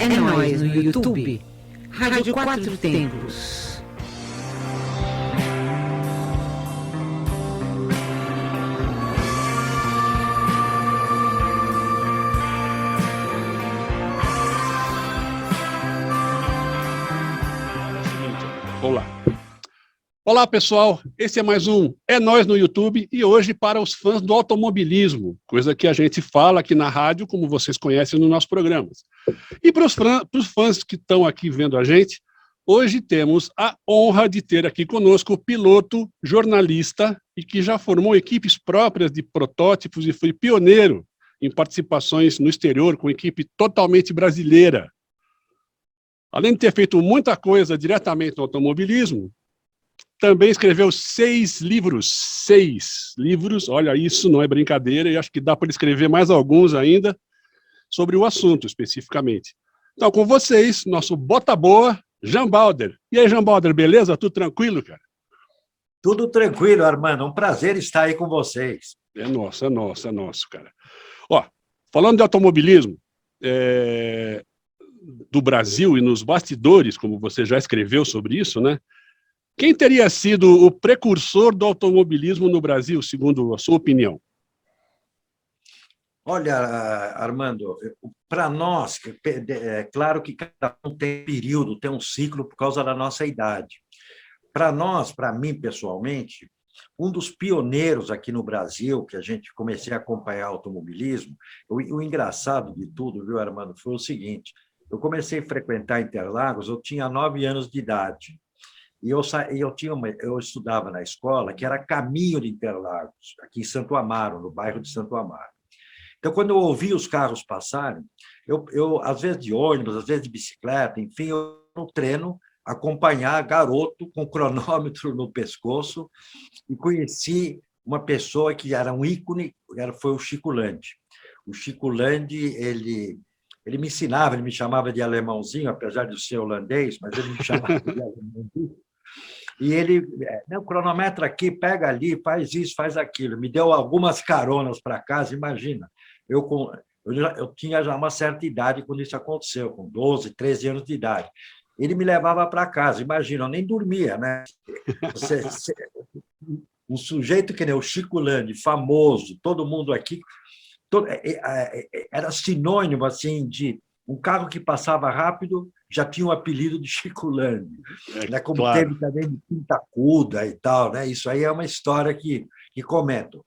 É nóis no YouTube. Rádio Quatro Tempos. Vamos lá. Olá, pessoal. Esse é mais um É Nóis no YouTube e hoje para os fãs do automobilismo, coisa que a gente fala aqui na rádio, como vocês conhecem nos nossos programas. E para os fãs que estão aqui vendo a gente, hoje temos a honra de ter aqui conosco o piloto, jornalista e que já formou equipes próprias de protótipos e foi pioneiro em participações no exterior com equipe totalmente brasileira. Além de ter feito muita coisa diretamente no automobilismo, também escreveu 6 livros. 6 livros, olha, isso não é brincadeira, e acho que dá para escrever mais alguns ainda sobre o assunto especificamente. Então, com vocês, nosso bota boa, Jean Balder. E aí, Jean Balder, beleza? Tudo tranquilo, cara? Tudo tranquilo, Armando. Um prazer estar aí com vocês. É nosso, cara. Ó, falando de automobilismo, do Brasil e nos bastidores, como você já escreveu sobre isso, né? Quem teria sido o precursor do automobilismo no Brasil, segundo a sua opinião? Olha, Armando, para nós, é claro que cada um tem período, tem um ciclo por causa da nossa idade. Para nós, para mim pessoalmente, um dos pioneiros aqui no Brasil, que a gente comecei a acompanhar automobilismo, o engraçado de tudo, viu, Armando, foi o seguinte: eu comecei a frequentar Interlagos, eu tinha 9 anos de idade. E eu estudava na escola que era Caminho de Interlagos, aqui em Santo Amaro, no bairro de Santo Amaro. Então, quando eu ouvia os carros passarem, às vezes de ônibus, às vezes de bicicleta, enfim, eu no treino acompanhar garoto com cronômetro no pescoço e conheci uma pessoa que era um ícone, foi o Chico Landi. O Chico Landi, ele me ensinava, ele me chamava de alemãozinho, apesar de ser holandês, mas ele me chamava de alemãozinho. E ele, o cronômetro aqui, pega ali, faz isso, faz aquilo. Me deu algumas caronas para casa, imagina. Eu tinha já uma certa idade quando isso aconteceu, com 12, 13 anos de idade. Ele me levava para casa, imagina, eu nem dormia, né? Um sujeito que nem o Chico Landi, famoso, todo mundo aqui, era sinônimo assim de um carro que passava rápido já tinha o apelido de Chico Landi, né? Como claro. Teve também de Pintacuda e tal, né? Isso aí é uma história que comento.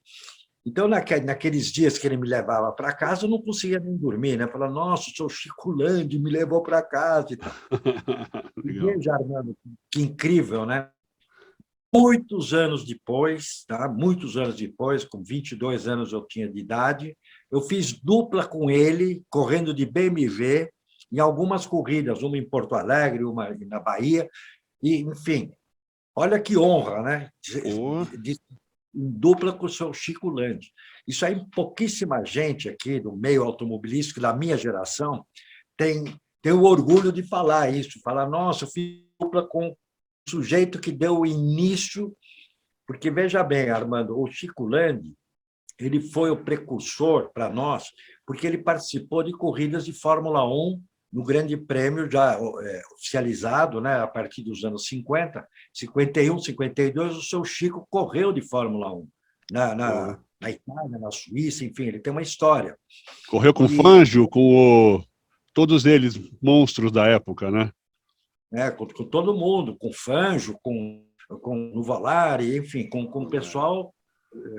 Então, naqueles dias que ele me levava para casa, eu não conseguia nem dormir, né? Falava, nossa, o seu Chico Landi me levou para casa e tal. Veja, Armando, que incrível, né? Muitos anos depois, tá? Muitos anos depois, com 22 anos eu tinha de idade, eu fiz dupla com ele, correndo de BMW, em algumas corridas, uma em Porto Alegre, uma na Bahia, e, enfim, olha que honra, né? Em dupla com o seu Chico Landi. Isso aí, pouquíssima gente aqui no meio automobilístico, da minha geração, tem o orgulho de falar isso, falar, nossa, eu fiz dupla com o sujeito que deu o início, porque, veja bem, Armando, o Chico Landi, ele foi o precursor para nós, porque ele participou de corridas de Fórmula 1 no Grande Prêmio já oficializado, né, a partir dos anos 50, 51, 52, o seu Chico correu de Fórmula 1 na Itália, na Suíça, enfim, ele tem uma história. Correu com o Fangio, com todos eles monstros da época, né? Com todo mundo, com Fangio, com Nuvolari, enfim, com o pessoal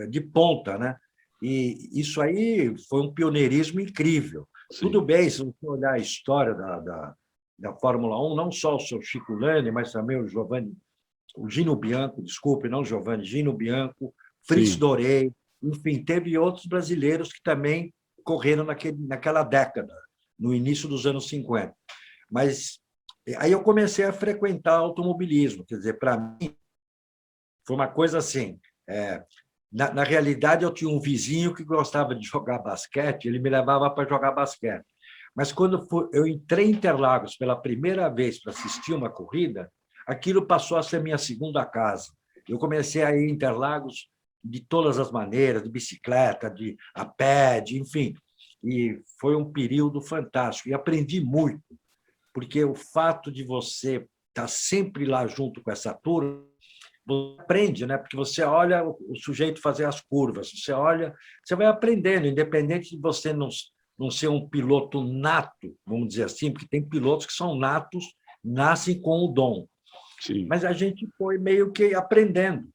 de ponta, né? E isso aí foi um pioneirismo incrível. Sim. Tudo bem, se você olhar a história da Fórmula 1, não só o seu Chico Landi, mas também o Gino Bianco, desculpe, não Giovanni, Gino Bianco, Fritz Dorey, enfim, teve outros brasileiros que também correram naquela década, no início dos anos 50. Mas aí eu comecei a frequentar automobilismo, quer dizer, para mim, foi uma coisa assim... Na realidade, eu tinha um vizinho que gostava de jogar basquete, ele me levava para jogar basquete. Mas quando eu entrei em Interlagos pela primeira vez para assistir uma corrida, aquilo passou a ser minha segunda casa. Eu comecei a ir em Interlagos de todas as maneiras, de bicicleta, a pé, enfim. E foi um período fantástico. E aprendi muito. porque o fato de você estar sempre lá junto com essa turma, você aprende, né? Porque você olha o sujeito fazer as curvas, você olha, você vai aprendendo, independente de você não ser um piloto nato, vamos dizer assim, porque tem pilotos que são natos, nascem com o dom. Sim. Mas a gente foi meio que aprendendo.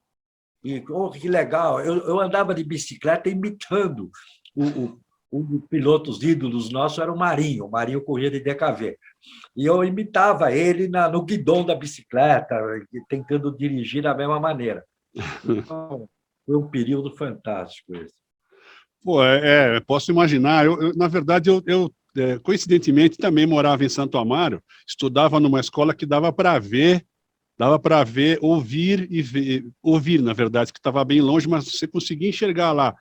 E, oh, que legal! Eu andava de bicicleta imitando um dos pilotos ídolos nossos, era o Marinho corria de DKV. E eu imitava ele no guidão da bicicleta, tentando dirigir da mesma maneira. Então, foi um período fantástico esse. Pô, posso imaginar. Na verdade, coincidentemente, também morava em Santo Amaro, estudava numa escola que dava para ver, ouvir, na verdade, que estava bem longe, mas você conseguia enxergar lá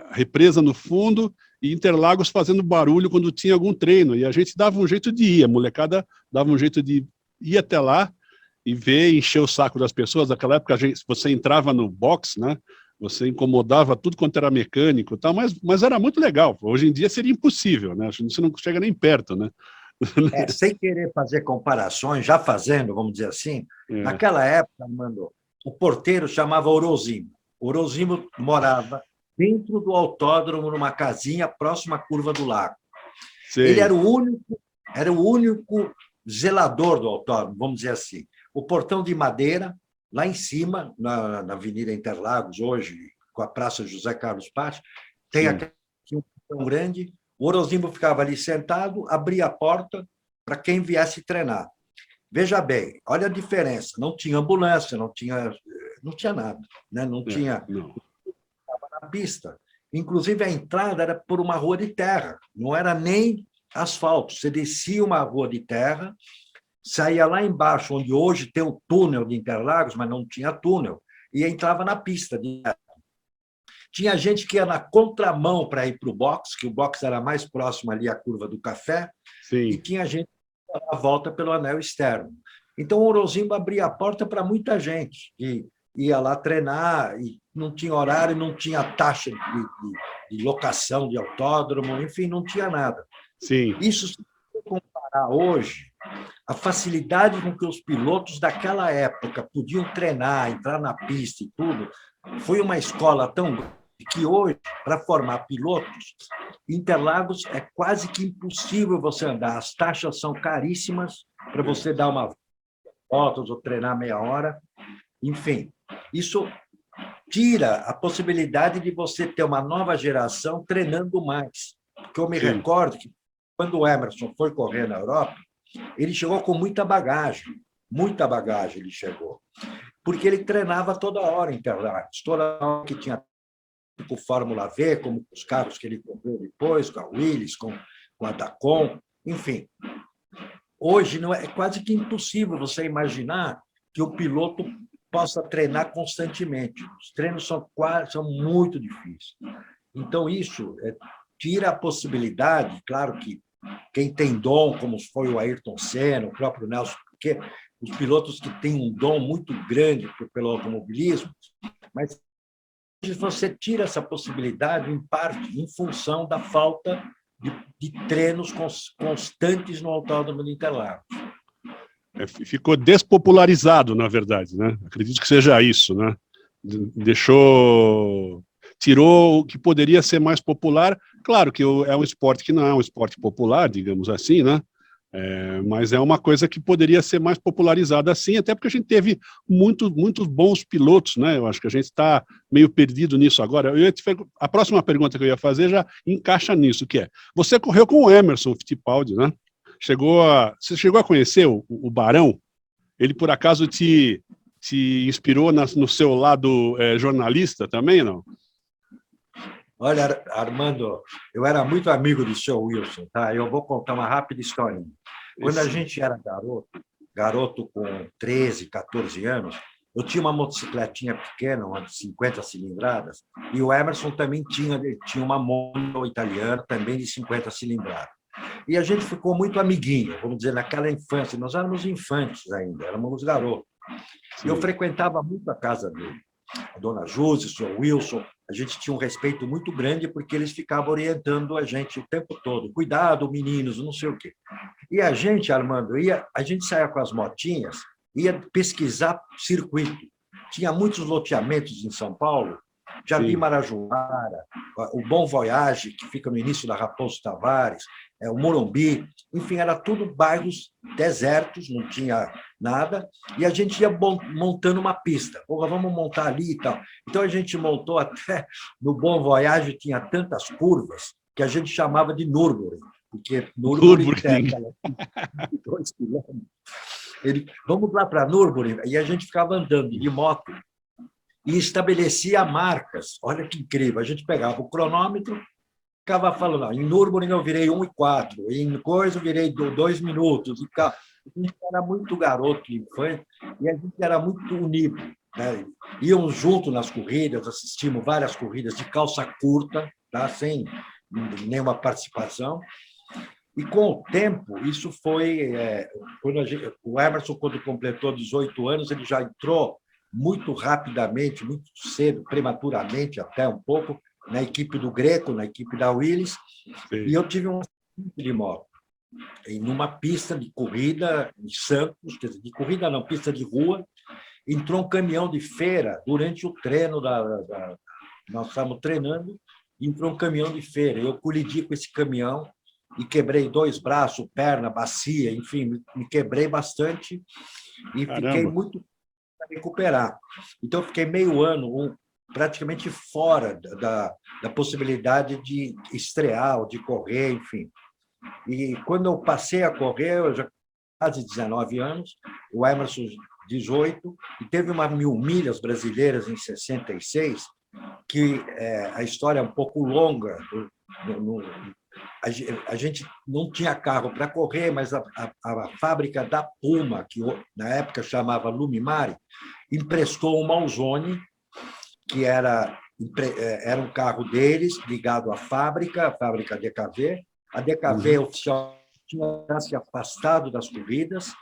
a represa no fundo e Interlagos fazendo barulho quando tinha algum treino. E a gente dava um jeito de ir, a molecada dava um jeito de ir até lá e ver, encher o saco das pessoas. Naquela época, você entrava no box, né? Você incomodava tudo quanto era mecânico, tal, mas era muito legal. Hoje em dia seria impossível, né? Você não chega nem perto, né? Sem querer fazer comparações, já fazendo, vamos dizer assim, naquela época, Armando, o porteiro chamava Orozimo. Orozimo morava dentro do autódromo, numa casinha próxima à curva do lago. Sim. Ele era o único zelador do autódromo, vamos dizer assim. O portão de madeira, lá em cima, na Avenida Interlagos, hoje, com a Praça José Carlos Patti, tem um portão grande. O Orozimo ficava ali sentado, abria a porta para quem viesse treinar. Veja bem, olha a diferença. Não tinha ambulância, não tinha nada, né? Não tinha na pista. Inclusive, a entrada era por uma rua de terra, não era nem asfalto. Você descia uma rua de terra, saía lá embaixo, onde hoje tem o túnel de Interlagos, mas não tinha túnel, e entrava na pista. Tinha gente que ia na contramão para ir para o box, que o box era mais próximo ali à curva do Café, e tinha gente que dava a volta pelo anel externo. Então, o Orozimbo abria a porta para muita gente, que ia lá treinar, e não tinha horário, não tinha taxa de locação de autódromo, enfim, não tinha nada. Sim. Isso, se você comparar hoje, a facilidade com que os pilotos daquela época podiam treinar, entrar na pista e tudo, foi uma escola tão grande que hoje, para formar pilotos, Interlagos é quase que impossível você andar. As taxas são caríssimas para você dar uma volta ou treinar meia hora. Enfim, isso tira a possibilidade de você ter uma nova geração treinando mais. Porque eu me recordo que, quando o Emerson foi correr na Europa, ele chegou com muita bagagem ele chegou, porque ele treinava toda hora em Interlagos, toda hora que tinha com Fórmula V, como os carros que ele comprou depois, com a Willys, com a Dacon, enfim. Hoje é quase que impossível você imaginar que o piloto possa treinar constantemente. Os treinos são muito difíceis. Então, isso tira a possibilidade, claro que quem tem dom, como foi o Ayrton Senna, o próprio Nelson, porque os pilotos que têm um dom muito grande pelo automobilismo, mas você tira essa possibilidade, em parte, em função da falta de treinos constantes no Autódromo de Interlagos. Ficou despopularizado, na verdade, né? Acredito que seja isso, né? Tirou o que poderia ser mais popular. Claro que é um esporte que não é um esporte popular, digamos assim, né? Mas é uma coisa que poderia ser mais popularizada assim, até porque a gente teve muitos bons pilotos, né? Eu acho que a gente está meio perdido nisso agora. A próxima pergunta que eu ia fazer já encaixa nisso, que é, você correu com o Emerson Fittipaldi, né? Você chegou a conhecer o Barão? Ele, por acaso, te inspirou no seu lado jornalista também, não? Olha, Armando, eu era muito amigo do seu Wilson, tá? Eu vou contar uma rápida historinha. Quando a gente era garoto com 13, 14 anos, eu tinha uma motocicletinha pequena, uma de 50 cilindradas, e o Emerson também tinha uma moto italiana, também de 50 cilindradas. E a gente ficou muito amiguinho, vamos dizer, naquela infância. Nós éramos infantes ainda, éramos garotos. E eu frequentava muito a casa dele. Dona Júzia, o senhor Wilson, a gente tinha um respeito muito grande porque eles ficavam orientando a gente o tempo todo. Cuidado, meninos, não sei o quê. E a gente, Armando, a gente saía com as motinhas, ia pesquisar circuito. Tinha muitos loteamentos em São Paulo, Jardim Marajoara, o Bom Voyage, que fica no início da Raposo Tavares, o Morumbi, enfim, era tudo bairros desertos, não tinha nada, e a gente ia montando uma pista. Porra, vamos montar ali e tal. Então, a gente montou até, no Bom Voyage, tinha tantas curvas que a gente chamava de Nürburgring, porque Nürburgring é 2 quilômetros. Vamos lá para Nürburgring, e a gente ficava andando de moto e estabelecia marcas. Olha que incrível, a gente pegava o cronômetro, ficava falando, não, em Nürburgring eu virei 1:04, em coisa eu virei 2 minutos. A gente era muito garoto, infante, e a gente era muito unido. Né? Íamos junto nas corridas, assistimos várias corridas de calça curta, tá? Sem nenhuma participação. E, com o tempo, isso foi... o Emerson, quando completou 18 anos, ele já entrou muito rapidamente, muito cedo, prematuramente até um pouco, na equipe do Greco, na equipe da Willis, e eu tive um acidente de moto, numa pista de corrida em Santos, quer dizer, de corrida não, pista de rua, entrou um caminhão de feira durante o treino, nós estávamos treinando, entrou um caminhão de feira, eu colidi com esse caminhão e quebrei 2 braços, perna, bacia, enfim, me quebrei bastante e fiquei muito para recuperar. Então, eu fiquei meio ano, praticamente fora da possibilidade de estrear ou de correr, enfim. E quando eu passei a correr, eu já quase 19 anos, o Emerson 18, e teve uma 1000 milhas brasileiras em 66, que a história é um pouco longa. A gente não tinha carro para correr, mas a fábrica da Puma, que na época chamava Lumimare, emprestou uma Alzone, que era um carro deles, ligado à fábrica, a fábrica DKV. A DKV oficial tinha se afastado das corridas.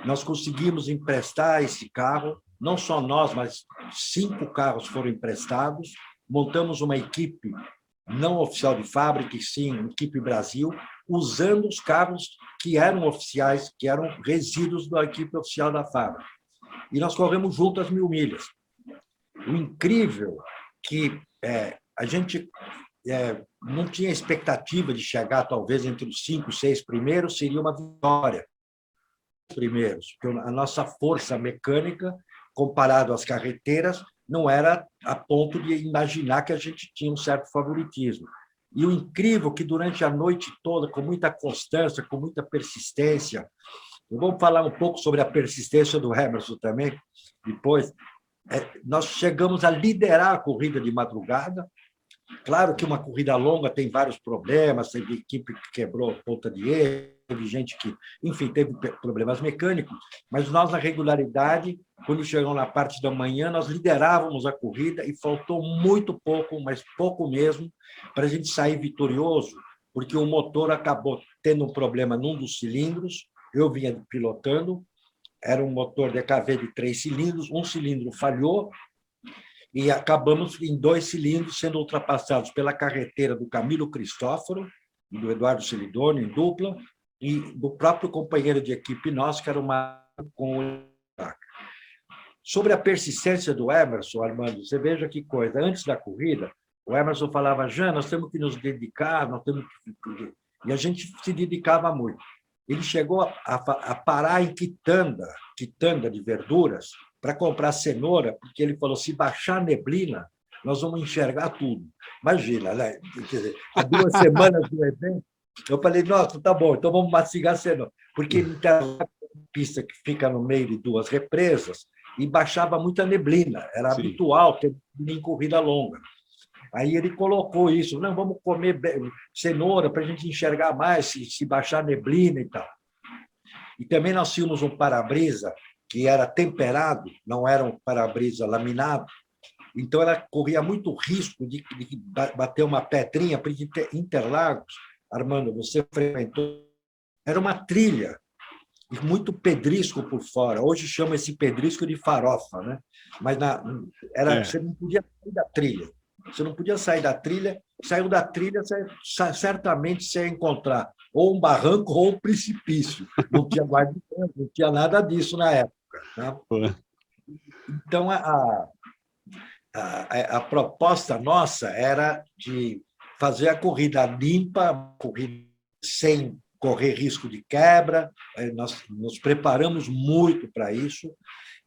Nós conseguimos emprestar esse carro, não só nós, mas 5 carros foram emprestados. Montamos uma equipe não oficial de fábrica, e sim equipe Brasil, usando os carros que eram oficiais, que eram resíduos da equipe oficial da fábrica. E nós corremos junto as 1000 milhas. O incrível que a gente não tinha expectativa de chegar, talvez, entre os 5, 6 primeiros, seria uma vitória. Primeiros, porque a nossa força mecânica, comparado às carreteiras, não era a ponto de imaginar que a gente tinha um certo favoritismo. E o incrível é que, durante a noite toda, com muita constância, com muita persistência, vamos falar um pouco sobre a persistência do Emerson também, depois, nós chegamos a liderar a corrida de madrugada. Claro que uma corrida longa tem vários problemas, teve equipe que quebrou ponta de erro, teve gente que, enfim, teve problemas mecânicos, mas nós, na regularidade, quando chegamos na parte da manhã, nós liderávamos a corrida e faltou muito pouco, mas pouco mesmo, para a gente sair vitorioso, porque o motor acabou tendo um problema num dos cilindros, eu vinha pilotando, era um motor DKV de 3 cilindros, um cilindro falhou, e acabamos em 2 cilindros sendo ultrapassados pela carreteira do Camilo Cristóforo e do Eduardo Celidoni, em dupla, e do próprio companheiro de equipe nosso, que era o Marco com o Taca. Sobre a persistência do Emerson, Armando, você veja que coisa. Antes da corrida, o Emerson falava, Jean, nós temos que nos dedicar, nós temos que... E a gente se dedicava muito. Ele chegou a parar em quitanda de verduras, para comprar cenoura, porque ele falou, se baixar a neblina, nós vamos enxergar tudo. Imagina, né? Quer dizer, há 2 semanas do evento, eu falei, nossa, tá bom, então vamos mastigar a cenoura. Porque ele tem uma pista que fica no meio de 2 represas e baixava muita neblina. Era habitual ter em corrida longa. Aí ele colocou isso, não, vamos comer cenoura para a gente enxergar mais, se baixar a neblina e tal. E também nós tínhamos um para-brisa que era temperado, não era um para-brisa laminado, então ela corria muito risco de bater uma pedrinha, porque Interlagos, Armando, você frequentou, era uma trilha, e muito pedrisco por fora. Hoje chama esse pedrisco de farofa, né? Mas você não podia sair da trilha. Você não podia sair da trilha. Saiu da trilha, certamente você ia encontrar ou um barranco ou um precipício. Não tinha guarda-corpo, não tinha nada disso na época. Né? Então, a proposta nossa era de fazer a corrida limpa, a corrida sem correr risco de quebra. Nós nos preparamos muito para isso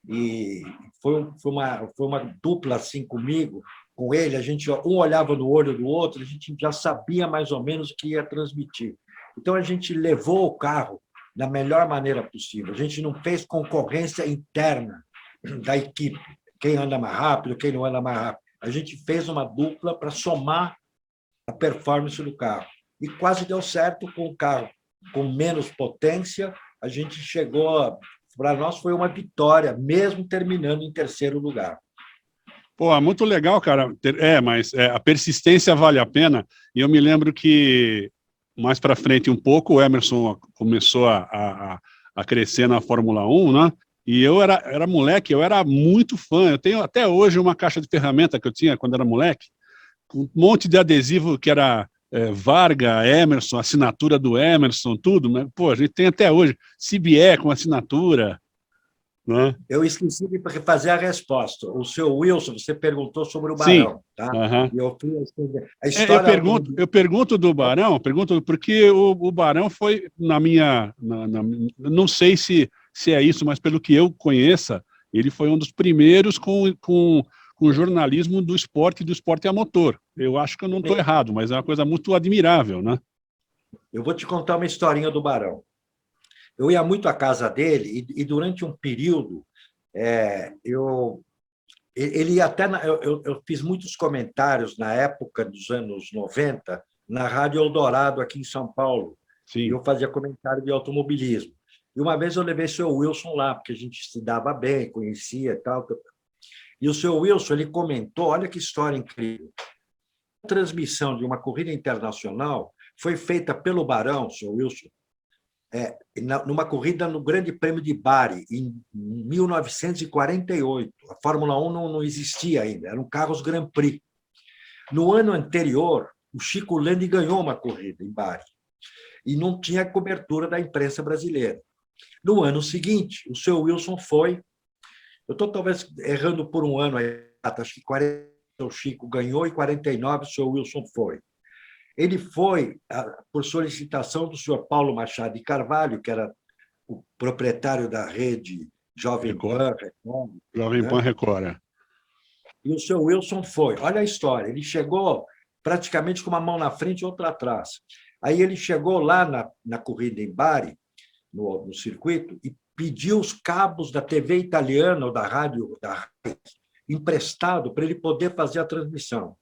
e foi uma dupla assim comigo, com ele. A gente um olhava no olho do outro, a gente já sabia mais ou menos o que ia transmitir. Então a gente levou o carro da melhor maneira possível. A gente não fez concorrência interna da equipe, quem anda mais rápido, quem não anda mais rápido. A gente fez uma dupla para somar a performance do carro. E quase deu certo com o carro com menos potência. A gente chegou, para nós foi uma vitória, mesmo terminando em terceiro lugar. Pô, muito legal, cara. Mas a persistência vale a pena. E eu me lembro que, mais para frente um pouco, o Emerson começou a crescer na Fórmula 1, né? E eu era moleque, eu era muito fã. Eu tenho até hoje uma caixa de ferramenta que eu tinha quando era moleque, com um monte de adesivo que era Varga, Emerson, assinatura do Emerson, tudo. Mas, pô, a gente tem até hoje CBE com assinatura. Né? Eu esqueci de fazer a resposta. O seu Wilson, você perguntou sobre o Barão. Sim. Tá? Uhum. A história... eu pergunto do Barão, porque o Barão foi na minha... não sei se é isso, mas pelo que eu conheça, ele foi um dos primeiros com jornalismo do esporte a motor. Eu acho que eu não estou errado, mas é uma coisa muito admirável, né? Eu vou te contar uma historinha do Barão. Eu ia muito à casa dele e durante um período eu fiz muitos comentários na época dos anos 90 na Rádio Eldorado aqui em São Paulo. Sim. Eu fazia comentário de automobilismo. E uma vez eu levei o seu Wilson lá, porque a gente se dava bem, conhecia e tal. E o seu Wilson ele comentou, olha que história incrível. A transmissão de uma corrida internacional foi feita pelo Barão, seu Wilson, numa corrida no Grande Prêmio de Bari, em 1948. A Fórmula 1 não existia ainda, eram carros Grand Prix. No ano anterior, o Chico Landi ganhou uma corrida em Bari e não tinha cobertura da imprensa brasileira. No ano seguinte, o seu Wilson foi... Eu estou talvez errando por um ano, acho que 40 o Chico ganhou e 49 o seu Wilson foi. Ele foi por solicitação do senhor Paulo Machado de Carvalho, que era o proprietário da rede Jovem Pan Record. Jovem Pan Record. E o seu Wilson foi. Olha a história. Ele chegou praticamente com uma mão na frente e outra atrás. Aí ele chegou lá na corrida em Bari, no circuito, e pediu os cabos da TV italiana ou da rádio emprestado para ele poder fazer a transmissão.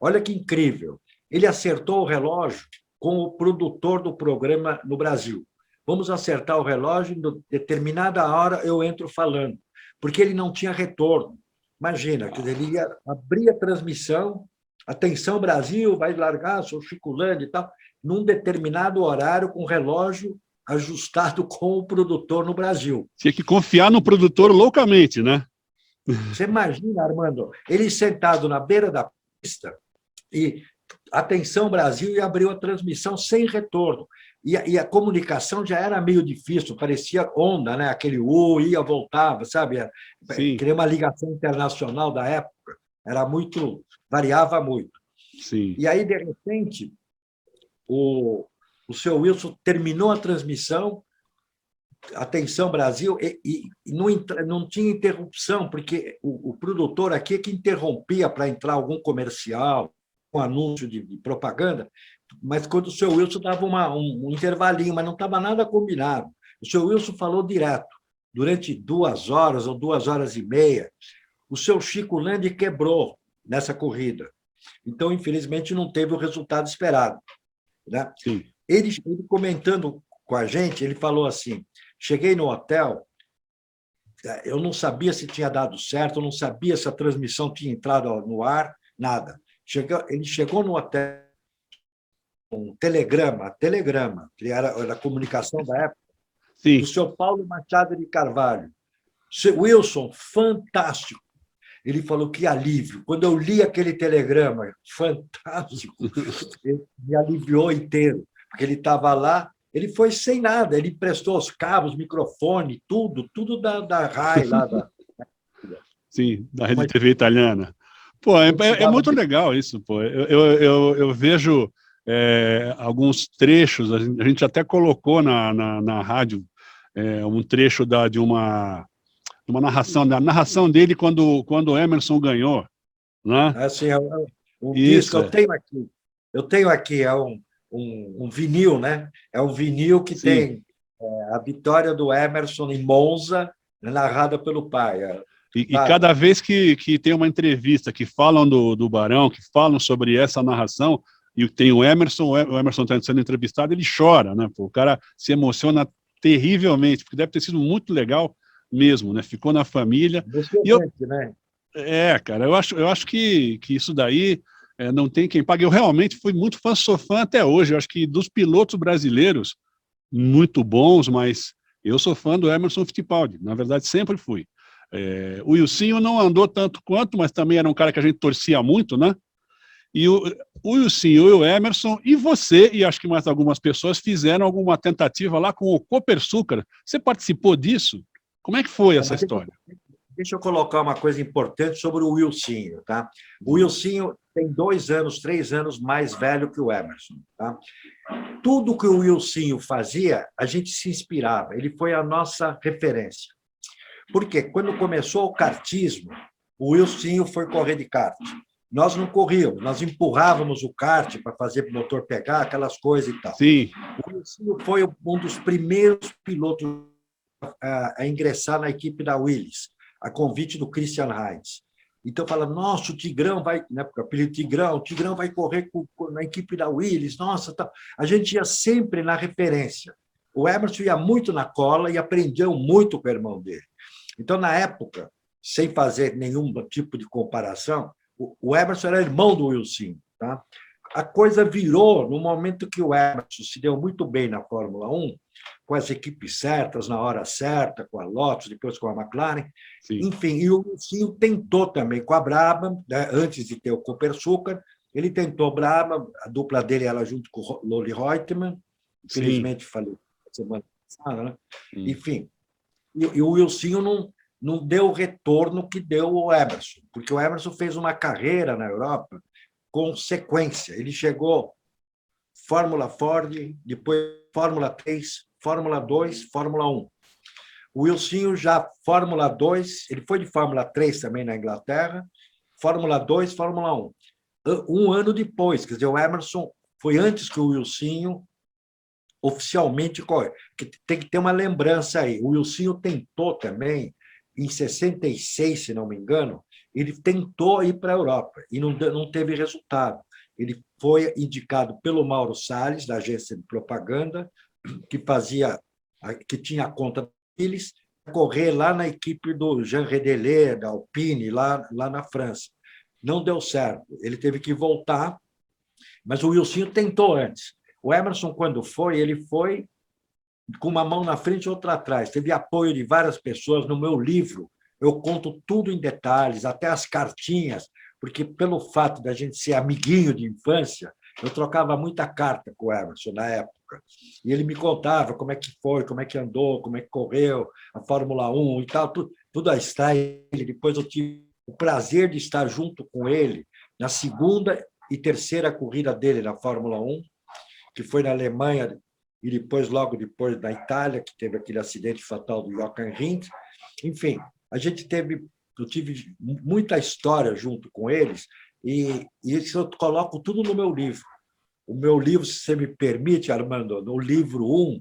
Olha que incrível. Ele acertou o relógio com o produtor do programa no Brasil. Vamos acertar o relógio, em determinada hora eu entro falando, porque ele não tinha retorno. Imagina, ele ia abrir a transmissão, atenção Brasil, vai largar, sou Chico Landi e tal, num determinado horário com o relógio ajustado com o produtor no Brasil. Tinha que confiar no produtor loucamente, né? Você imagina, Armando, ele sentado na beira da pista e atenção Brasil, e abriu a transmissão sem retorno. E a comunicação já era meio difícil, parecia onda, né? Aquele ia, voltava, sabe? Queria uma ligação internacional da época, variava muito. Sim. E aí, de repente, o seu Wilson terminou a transmissão, atenção Brasil, e não tinha interrupção, porque o produtor aqui é que interrompia para entrar algum comercial, um anúncio de propaganda, mas quando o seu Wilson dava um intervalinho, mas não estava nada combinado. O seu Wilson falou direto, durante 2 horas ou 2 horas e meia, o seu Chico Landi quebrou nessa corrida. Então, infelizmente, não teve o resultado esperado. Né? Sim. Ele comentando com a gente, ele falou assim, cheguei no hotel, eu não sabia se tinha dado certo, eu não sabia se a transmissão tinha entrado no ar, nada. Ele chegou no hotel, um telegrama, que era a comunicação da época, Sim. do seu Paulo Machado de Carvalho. Wilson, fantástico. Ele falou que alívio. Quando eu li aquele telegrama, fantástico, ele me aliviou inteiro, porque ele estava lá, ele foi sem nada, ele emprestou os cabos, microfone, tudo da RAI lá. Sim, da Rede TV italiana. Pô, é muito legal isso, pô. Eu vejo alguns trechos, a gente até colocou na rádio um trecho de uma narração, da narração dele quando o Emerson ganhou, né? Assim, um disco eu tenho aqui, é um vinil, né? É um vinil que Sim. tem a vitória do Emerson em Monza, narrada pelo pai. E cada vez que tem uma entrevista que falam do Barão, que falam sobre essa narração, e tem o Emerson está sendo entrevistado, ele chora, né? Pô, o cara se emociona terrivelmente, porque deve ter sido muito legal mesmo, né? Ficou na família. Né? Cara, eu acho que isso daí não tem quem pague. Eu realmente fui muito fã, sou fã até hoje. Eu acho que dos pilotos brasileiros, muito bons, mas eu sou fã do Emerson Fittipaldi. Na verdade, sempre fui. O Wilsinho não andou tanto quanto, mas também era um cara que a gente torcia muito, né? E o Wilsinho e o Emerson, e você, e acho que mais algumas pessoas, fizeram alguma tentativa lá com o Copersucar. Você participou disso? Como é que foi essa história? Deixa eu colocar uma coisa importante sobre o Wilsinho. Tá? O Wilsinho tem 2 anos, 3 anos mais velho que o Emerson. Tá? Tudo que o Wilsinho fazia, a gente se inspirava. Ele foi a nossa referência. Porque quando começou o kartismo, o Wilsinho foi correr de kart. Nós não corríamos, nós empurrávamos o kart para fazer o motor pegar, aquelas coisas e tal. Sim. O Wilsinho foi um dos primeiros pilotos a ingressar na equipe da Willys, a convite do Christian Heinz. Então, fala, nossa, o Tigrão vai... Na época, apelido Tigrão, o Tigrão vai correr na equipe da Willys, nossa, tá. A gente ia sempre na referência. O Emerson ia muito na cola e aprendeu muito com o irmão dele. Então, na época, sem fazer nenhum tipo de comparação, o Emerson era irmão do Wilson. Tá? A coisa virou no momento que o Emerson se deu muito bem na Fórmula 1, com as equipes certas, na hora certa, com a Lotus, depois com a McLaren. Sim. Enfim, e o Wilson tentou também com a Brabham, né, antes de ter o Copersucar, ele tentou a Brabham, a dupla dele era junto com o Lolly Reutemann, infelizmente falei semana passada, né? Enfim, e o Wilson não deu o retorno que deu o Emerson, porque o Emerson fez uma carreira na Europa com sequência. Ele chegou Fórmula Ford, depois Fórmula 3, Fórmula 2, Fórmula 1. O Wilson já Fórmula 2, ele foi de Fórmula 3 também na Inglaterra, Fórmula 2, Fórmula 1. Um ano depois, quer dizer, o Emerson foi antes que o Wilson oficialmente corre. Tem que ter uma lembrança aí. O Wilson tentou também, em 66, se não me engano, ele tentou ir para a Europa e não teve resultado. Ele foi indicado pelo Mauro Salles, da agência de propaganda, que tinha a conta deles, correr lá na equipe do Jean Redelé, da Alpine, lá na França. Não deu certo. Ele teve que voltar, mas o Wilson tentou antes. O Emerson, quando foi, ele foi com uma mão na frente e outra atrás. Teve apoio de várias pessoas no meu livro. Eu conto tudo em detalhes, até as cartinhas, porque pelo fato da gente ser amiguinho de infância, eu trocava muita carta com o Emerson na época. E ele me contava como é que foi, como é que andou, como é que correu a Fórmula 1 e tal, tudo a estar ele. Depois eu tive o prazer de estar junto com ele na segunda e terceira corrida dele na Fórmula 1, que foi na Alemanha e depois, logo depois, na Itália, que teve aquele acidente fatal do Jochen Rindt. Enfim, eu tive muita história junto com eles e isso eu coloco tudo no meu livro. O meu livro, se você me permite, Armando, no livro 1,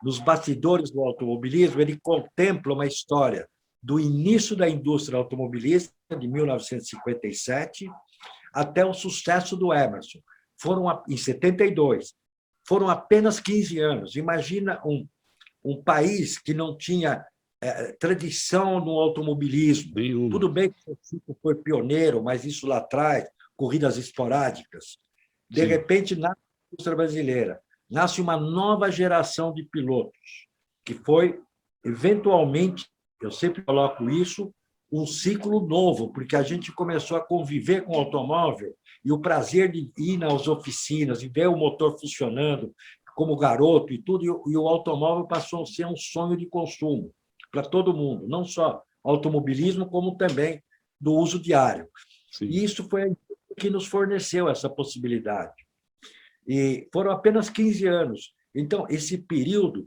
nos bastidores do automobilismo, ele contempla uma história do início da indústria automobilística, de 1957, até o sucesso do Emerson. Em 72, foram apenas 15 anos. Imagina um país que não tinha tradição no automobilismo. Tudo bem que o Chico foi pioneiro, mas isso lá atrás, corridas esporádicas. De repente, na indústria brasileira, nasce uma nova geração de pilotos, que foi, eventualmente, eu sempre coloco isso, um ciclo novo, porque a gente começou a conviver com o automóvel e o prazer de ir nas oficinas e ver o motor funcionando como garoto e tudo, e o automóvel passou a ser um sonho de consumo para todo mundo, não só automobilismo, como também do uso diário. Sim. E isso foi o que nos forneceu essa possibilidade. E foram apenas 15 anos. Então, esse período,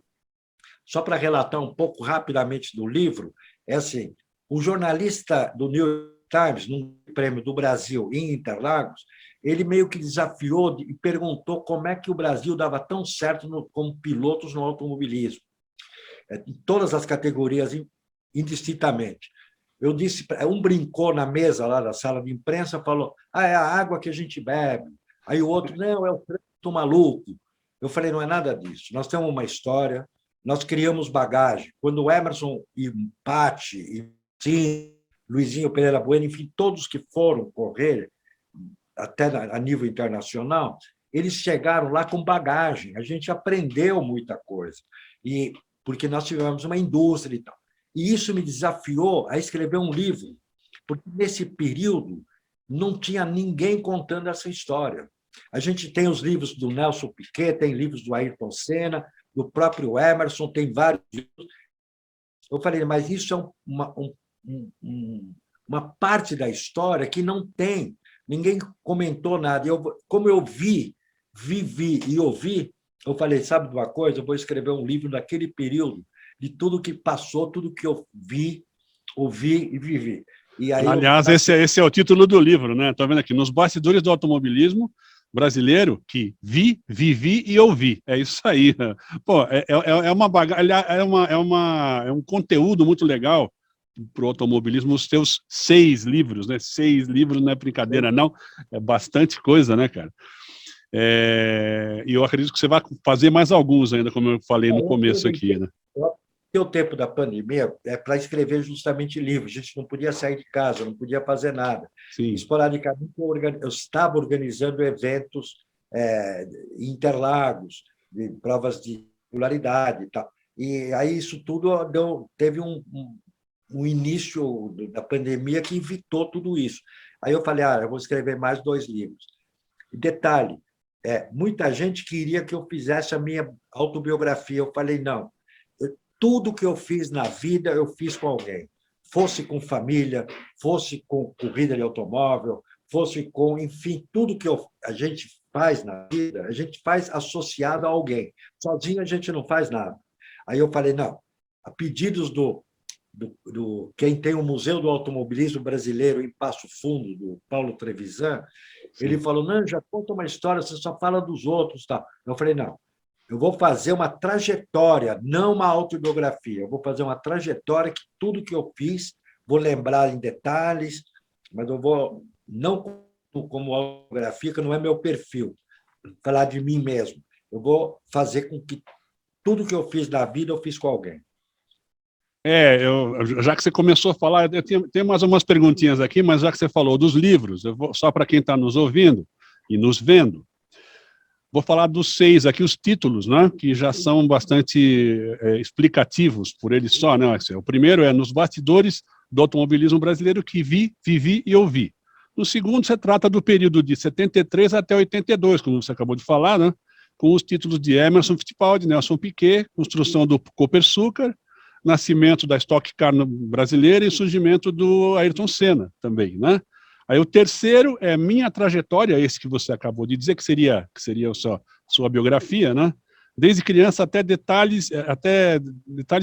só para relatar um pouco rapidamente do livro, é assim, o jornalista do New York Times, num prêmio do Brasil em Interlagos, ele meio que desafiou e perguntou como é que o Brasil dava tão certo como pilotos no automobilismo, em todas as categorias, indistintamente. Eu disse, um brincou na mesa lá da sala de imprensa, falou: é a água que a gente bebe. Aí o outro: não, é o trânsito maluco. Eu falei: não é nada disso. Nós temos uma história, nós criamos bagagem. Quando o Emerson e Patti, e sim, Luizinho Pereira Bueno, enfim, todos que foram correr, até a nível internacional, eles chegaram lá com bagagem. A gente aprendeu muita coisa, e porque nós tivemos uma indústria e tal. E isso me desafiou a escrever um livro, porque nesse período não tinha ninguém contando essa história. A gente tem os livros do Nelson Piquet, tem livros do Ayrton Senna, do próprio Emerson, tem vários livros. Eu falei: mas isso é uma parte da história que não tem. Ninguém comentou nada. Como eu vivi e ouvi, eu falei: sabe de uma coisa? Eu vou escrever um livro daquele período, de tudo que passou, tudo que eu vi, ouvi e vivi. E aí aliás, esse é o título do livro, né? Estou vendo aqui, Nos Bastidores do Automobilismo Brasileiro, que vivi e ouvi. É isso aí. Pô, uma bagagem, é um conteúdo muito legal para o automobilismo, os teus 6 livros, né? 6 livros não é brincadeira, não. É bastante coisa, né, cara? E eu acredito que você vai fazer mais alguns ainda, como eu falei no começo aqui, né? O tempo da pandemia é para escrever justamente livros. A gente não podia sair de casa, não podia fazer nada. Sim. Esporadicamente, eu estava organizando eventos em Interlagos, de provas de popularidade e tal. E aí isso tudo teve um início da pandemia que evitou tudo isso. Aí eu falei: eu vou escrever mais 2 livros. E detalhe, muita gente queria que eu fizesse a minha autobiografia. Eu falei: não. Tudo que eu fiz na vida, eu fiz com alguém. Fosse com família, fosse com corrida de automóvel, fosse com, enfim, tudo que a gente faz na vida, a gente faz associado a alguém. Sozinho a gente não faz nada. Aí eu falei: não, a pedidos do quem tem o Museu do Automobilismo Brasileiro em Passo Fundo, do Paulo Trevisan, sim, ele falou: não, já conta uma história, você só fala dos outros. Tá. Eu falei: não, eu vou fazer uma trajetória, não uma autobiografia. Eu vou fazer uma trajetória que tudo que eu fiz, vou lembrar em detalhes, mas eu vou, não como autobiografia, que não é meu perfil, falar de mim mesmo. Eu vou fazer com que tudo que eu fiz na vida, eu fiz com alguém. Já que você começou a falar, eu tenho mais umas perguntinhas aqui, mas já que você falou dos livros, só para quem está nos ouvindo e nos vendo, vou falar dos 6 aqui, os títulos, né, que já são bastante explicativos por eles só, né? O primeiro é Nos Bastidores do Automobilismo Brasileiro, que vivi e ouvi. No segundo, você trata do período de 73 até 82, como você acabou de falar, né, com os títulos de Emerson Fittipaldi, Nelson Piquet, construção do Copersucar, nascimento da Stock Car brasileira e surgimento do Ayrton Senna também, né? Aí o terceiro é Minha Trajetória, esse que você acabou de dizer, que seria a sua biografia, né? Desde criança até detalhes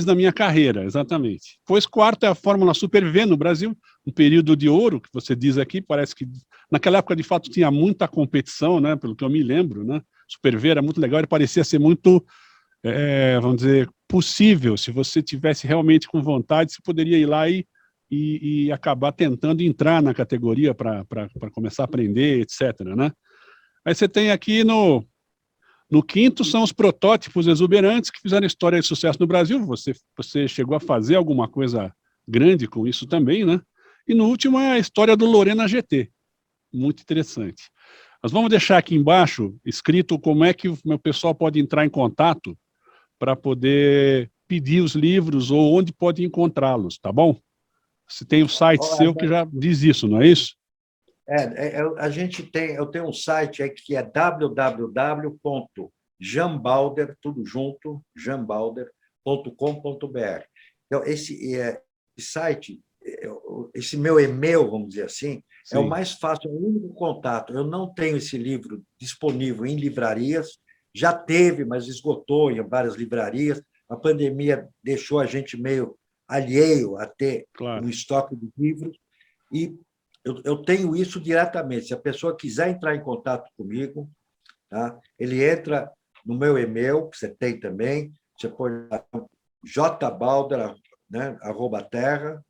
da minha carreira, exatamente. Pois quarto é a Fórmula Super V no Brasil, um período de ouro, que você diz aqui, parece que naquela época, de fato, tinha muita competição, né? Pelo que eu me lembro, né? Super V era muito legal, ele parecia ser muito, vamos dizer, possível. Se você tivesse realmente com vontade, você poderia ir lá e acabar tentando entrar na categoria para começar a aprender, etc., né? Aí você tem aqui no quinto, são os protótipos exuberantes que fizeram história de sucesso no Brasil. Você chegou a fazer alguma coisa grande com isso também, né? E no último é a história do Lorena GT, muito interessante. Nós vamos deixar aqui embaixo escrito como é que o meu pessoal pode entrar em contato para poder pedir os livros ou onde pode encontrá-los, tá bom? Se tem o site seu que já diz isso, não é isso? A gente tem, eu tenho um site aí que é www.jambalder, tudo junto, jambalder.com.br. Então, esse site, esse meu e-mail, vamos dizer assim, é o mais fácil, é o único contato. Eu não tenho esse livro disponível em livrarias, já teve, mas esgotou em várias livrarias. A pandemia deixou a gente meio alheio a ter um estoque de livros, e eu tenho isso diretamente. Se a pessoa quiser entrar em contato comigo, tá? Ele entra no meu e-mail, que você tem também, você pode jbalder, né, @terra,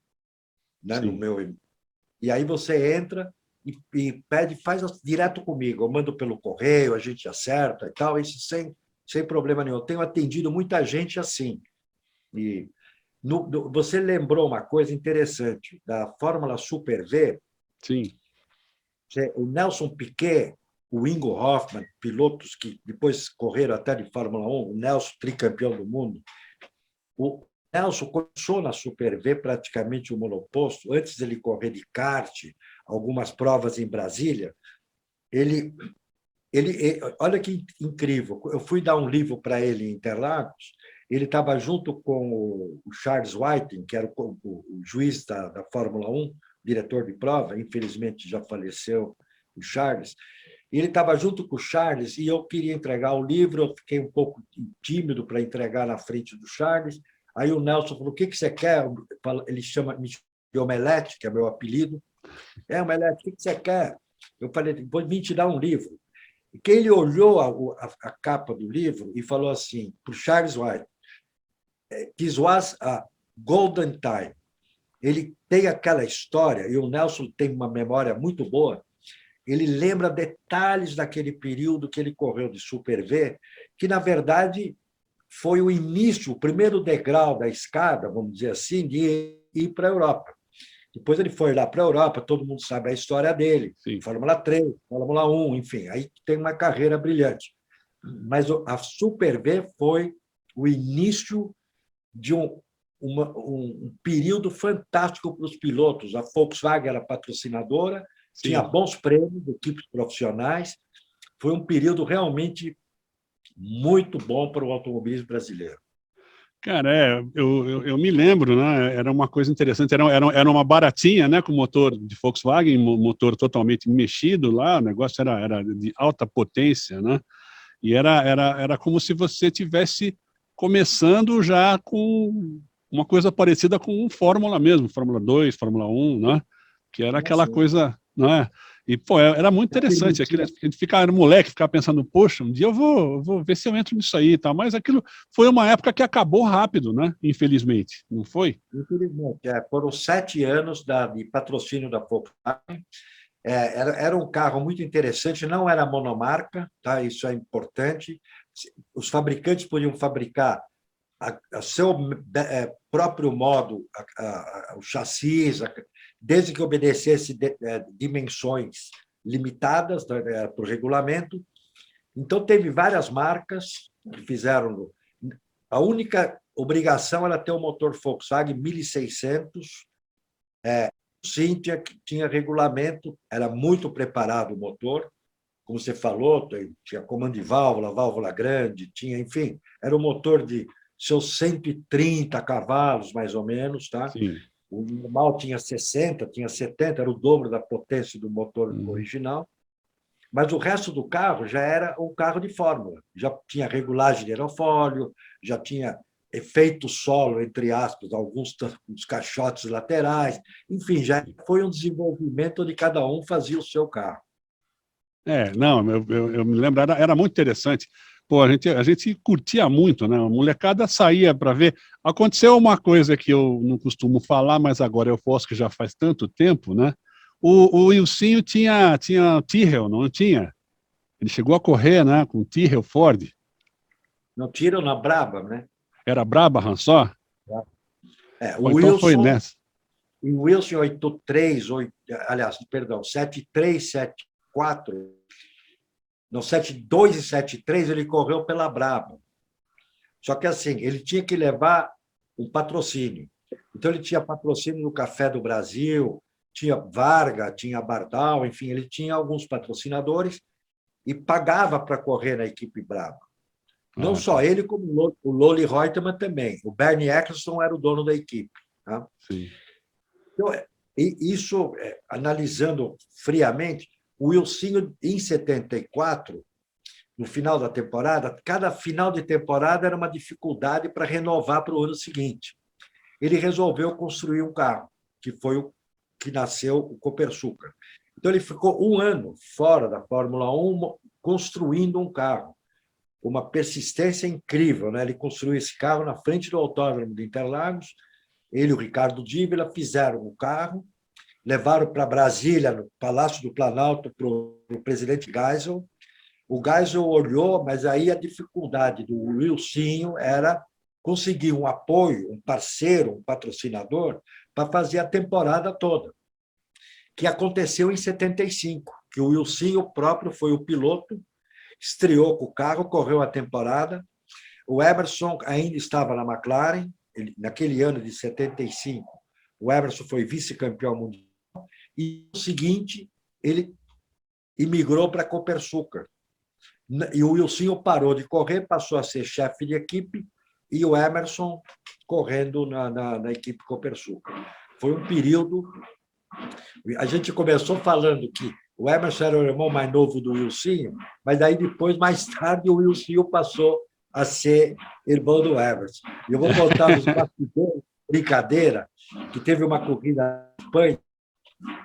né, no meu e-mail. E aí você entra e pede, faz direto comigo. Eu mando pelo correio, a gente acerta e tal, isso sem problema nenhum. Eu tenho atendido muita gente assim. E você lembrou uma coisa interessante da Fórmula Super V? Sim. O Nelson Piquet, o Ingo Hoffmann, pilotos que depois correram até de Fórmula 1, o Nelson, tricampeão do mundo. O Nelson começou na Super V praticamente o monoposto, antes de ele correr de kart, algumas provas em Brasília. Olha que incrível, eu fui dar um livro para ele em Interlagos, ele estava junto com o Charles Whiting, que era o juiz da Fórmula 1, diretor de prova, infelizmente já faleceu o Charles, e ele estava junto com o Charles, e eu queria entregar o livro, eu fiquei um pouco tímido para entregar na frente do Charles. Aí o Nelson falou: o que você quer? Ele me chama de Omelete, que é meu apelido. Omelete, o que você quer? Eu falei: vou vir te dar um livro. E que ele olhou a capa do livro e falou assim para o Charles White: "This was a golden time." Ele tem aquela história, e o Nelson tem uma memória muito boa, ele lembra detalhes daquele período que ele correu de Super V, que, na verdade, foi o início, o primeiro degrau da escada, vamos dizer assim, de ir para a Europa. Depois ele foi lá para a Europa, todo mundo sabe a história dele, Sim. Fórmula 3, Fórmula 1, enfim, aí tem uma carreira brilhante. Mas a Super V foi o início de um período fantástico para os pilotos. A Volkswagen era patrocinadora, Sim. tinha bons prêmios, equipes profissionais. Foi um período realmente muito bom para o automobilismo brasileiro. Cara, eu me lembro, né? Era uma coisa interessante, era uma baratinha, né? Com motor de Volkswagen, motor totalmente mexido lá, o negócio era de alta potência, né? E era como se você tivesse começando já com uma coisa parecida com Fórmula mesmo, Fórmula 2, Fórmula 1, né? Que era aquela coisa, né? E, pô, era muito interessante. A gente era moleque, ficava pensando, poxa, um dia eu vou ver se eu entro nisso aí e tal. Mas aquilo foi uma época que acabou rápido, né? Infelizmente, não foi? Infelizmente. Foram 7 anos de patrocínio da Volkswagen. Era um carro muito interessante, não era monomarca, tá? Isso é importante. Os fabricantes podiam fabricar a seu próprio modo o chassis, desde que obedecesse dimensões limitadas para o regulamento. Então, teve várias marcas que fizeram. A única obrigação era ter um motor Volkswagen 1600. Sim, tinha regulamento, era muito preparado o motor, como você falou, tinha comando de válvula grande, tinha, enfim, era um motor de seus 130 cavalos, mais ou menos, tá? Sim. O normal tinha 60, tinha 70, era o dobro da potência do motor original. Mas o resto do carro já era um carro de fórmula. Já tinha regulagem de aerofólio, já tinha efeito solo, entre aspas, alguns caixotes laterais. Enfim, já foi um desenvolvimento onde cada um fazia o seu carro. Não, eu me lembro, era muito interessante. Pô, a gente curtia muito, né? A molecada saía para ver. Aconteceu uma coisa que eu não costumo falar, mas agora eu posso, que já faz tanto tempo, né? O Wilsinho tinha Tyrrell, não tinha? Ele chegou a correr, né? Com Tyrrell Ford. Não tiram na Braba, né? Era Brabham só? O então Wilson, foi nessa. Em Wilson 83, aliás, perdão, 73, 74, No 72 e 73, ele correu pela Brabham. Só que assim, ele tinha que levar um patrocínio. Então, ele tinha patrocínio no Café do Brasil, tinha Varga, tinha Bardal, enfim, ele tinha alguns patrocinadores e pagava para correr na equipe Brabham. Não só ele, como o Loli Reutemann também. O Bernie Eccleston era o dono da equipe. Tá? Sim. Então, isso, analisando friamente, o Wilsinho, em 74, no final da temporada, cada final de temporada era uma dificuldade para renovar para o ano seguinte. Ele resolveu construir um carro, que foi o que nasceu o Copersucar. Então, ele ficou um ano fora da Fórmula 1 construindo um carro. Uma persistência incrível, né? Ele construiu esse carro na frente do Autódromo de Interlagos. Ele e o Ricardo Dívila fizeram o carro, levaram para Brasília, no Palácio do Planalto, para o presidente Geisel. O Geisel olhou, mas aí a dificuldade do Wilsinho era conseguir um apoio, um parceiro, um patrocinador, para fazer a temporada toda, que aconteceu em 75, que o Wilsinho próprio foi o piloto, estreou com o carro, correu a temporada. O Emerson ainda estava na McLaren, naquele ano de 75, o Emerson foi vice-campeão mundial, e no seguinte, ele imigrou para a Copersucar. E o Wilsinho parou de correr, passou a ser chefe de equipe, e o Emerson correndo na equipe Copersucar. Foi um período... A gente começou falando que o Emerson era o irmão mais novo do Wilsinho, mas daí depois, mais tarde, o Wilsinho passou a ser irmão do Emerson. E eu vou contar nos bastidores, brincadeira, que teve uma corrida na Espanha,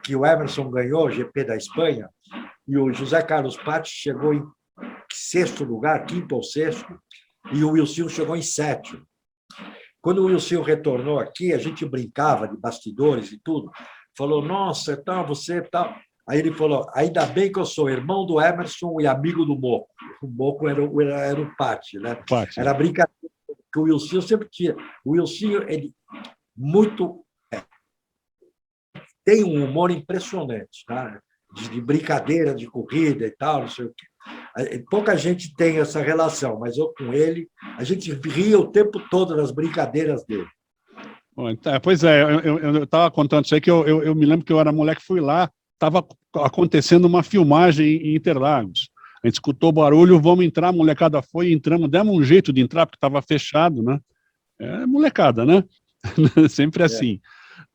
que o Emerson ganhou, o GP da Espanha, e o José Carlos Patti chegou em sexto lugar, quinto ou sexto, e o Wilsinho chegou em sétimo. Quando o Wilsinho retornou aqui, a gente brincava de bastidores e tudo, falou, nossa, tá, você tal. Aí ele falou, ainda bem que eu sou irmão do Emerson e amigo do Moco. O Moco era o Patti, né? Patti. Era brincadeira, que o Wilsinho sempre tinha. O Wilsinho, ele muito... tem um humor impressionante, tá? De brincadeira, de corrida e tal, não sei o quê. Pouca gente tem essa relação, mas eu com ele, a gente ria o tempo todo nas brincadeiras dele. Pois é, eu estava contando isso aí, que eu me lembro que eu era moleque, fui lá, estava acontecendo uma filmagem em Interlagos. A gente escutou barulho, vamos entrar, a molecada foi, entramos, demos um jeito de entrar, porque estava fechado, né? É molecada, né? Sempre assim.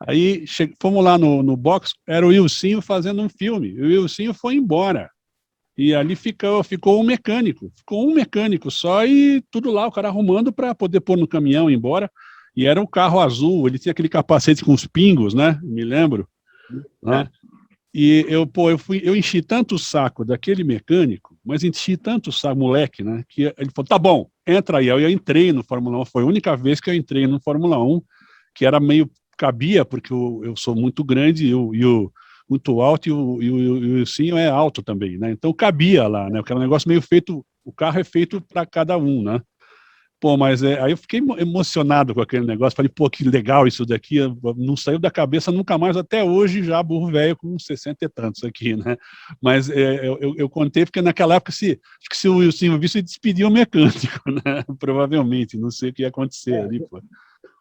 Aí fomos lá no box, era o Wilsinho fazendo um filme, o Wilsinho foi embora. E ali ficou um mecânico só, e tudo lá, o cara arrumando para poder pôr no caminhão e ir embora. E era um carro azul, ele tinha aquele capacete com os pingos, né? Me lembro. Né? E eu enchi tanto o saco daquele mecânico, mas enchi tanto o saco, moleque, né? Que ele falou, tá bom, entra aí. Eu entrei no Fórmula 1, foi a única vez que eu entrei no Fórmula 1, que era meio, cabia, porque eu sou muito grande muito alto, e o Wilsinho é alto também, né? Então cabia lá, né? Porque era um negócio meio feito, o carro é feito para cada um, né? Pô, mas aí eu fiquei emocionado com aquele negócio, falei, pô, que legal isso daqui, não saiu da cabeça nunca mais, até hoje, já burro velho com 60 e tantos aqui, né? Mas eu contei, porque naquela época, acho que se o Wilson visse, ele despedia o mecânico, né? Provavelmente, não sei o que ia acontecer ali, pô.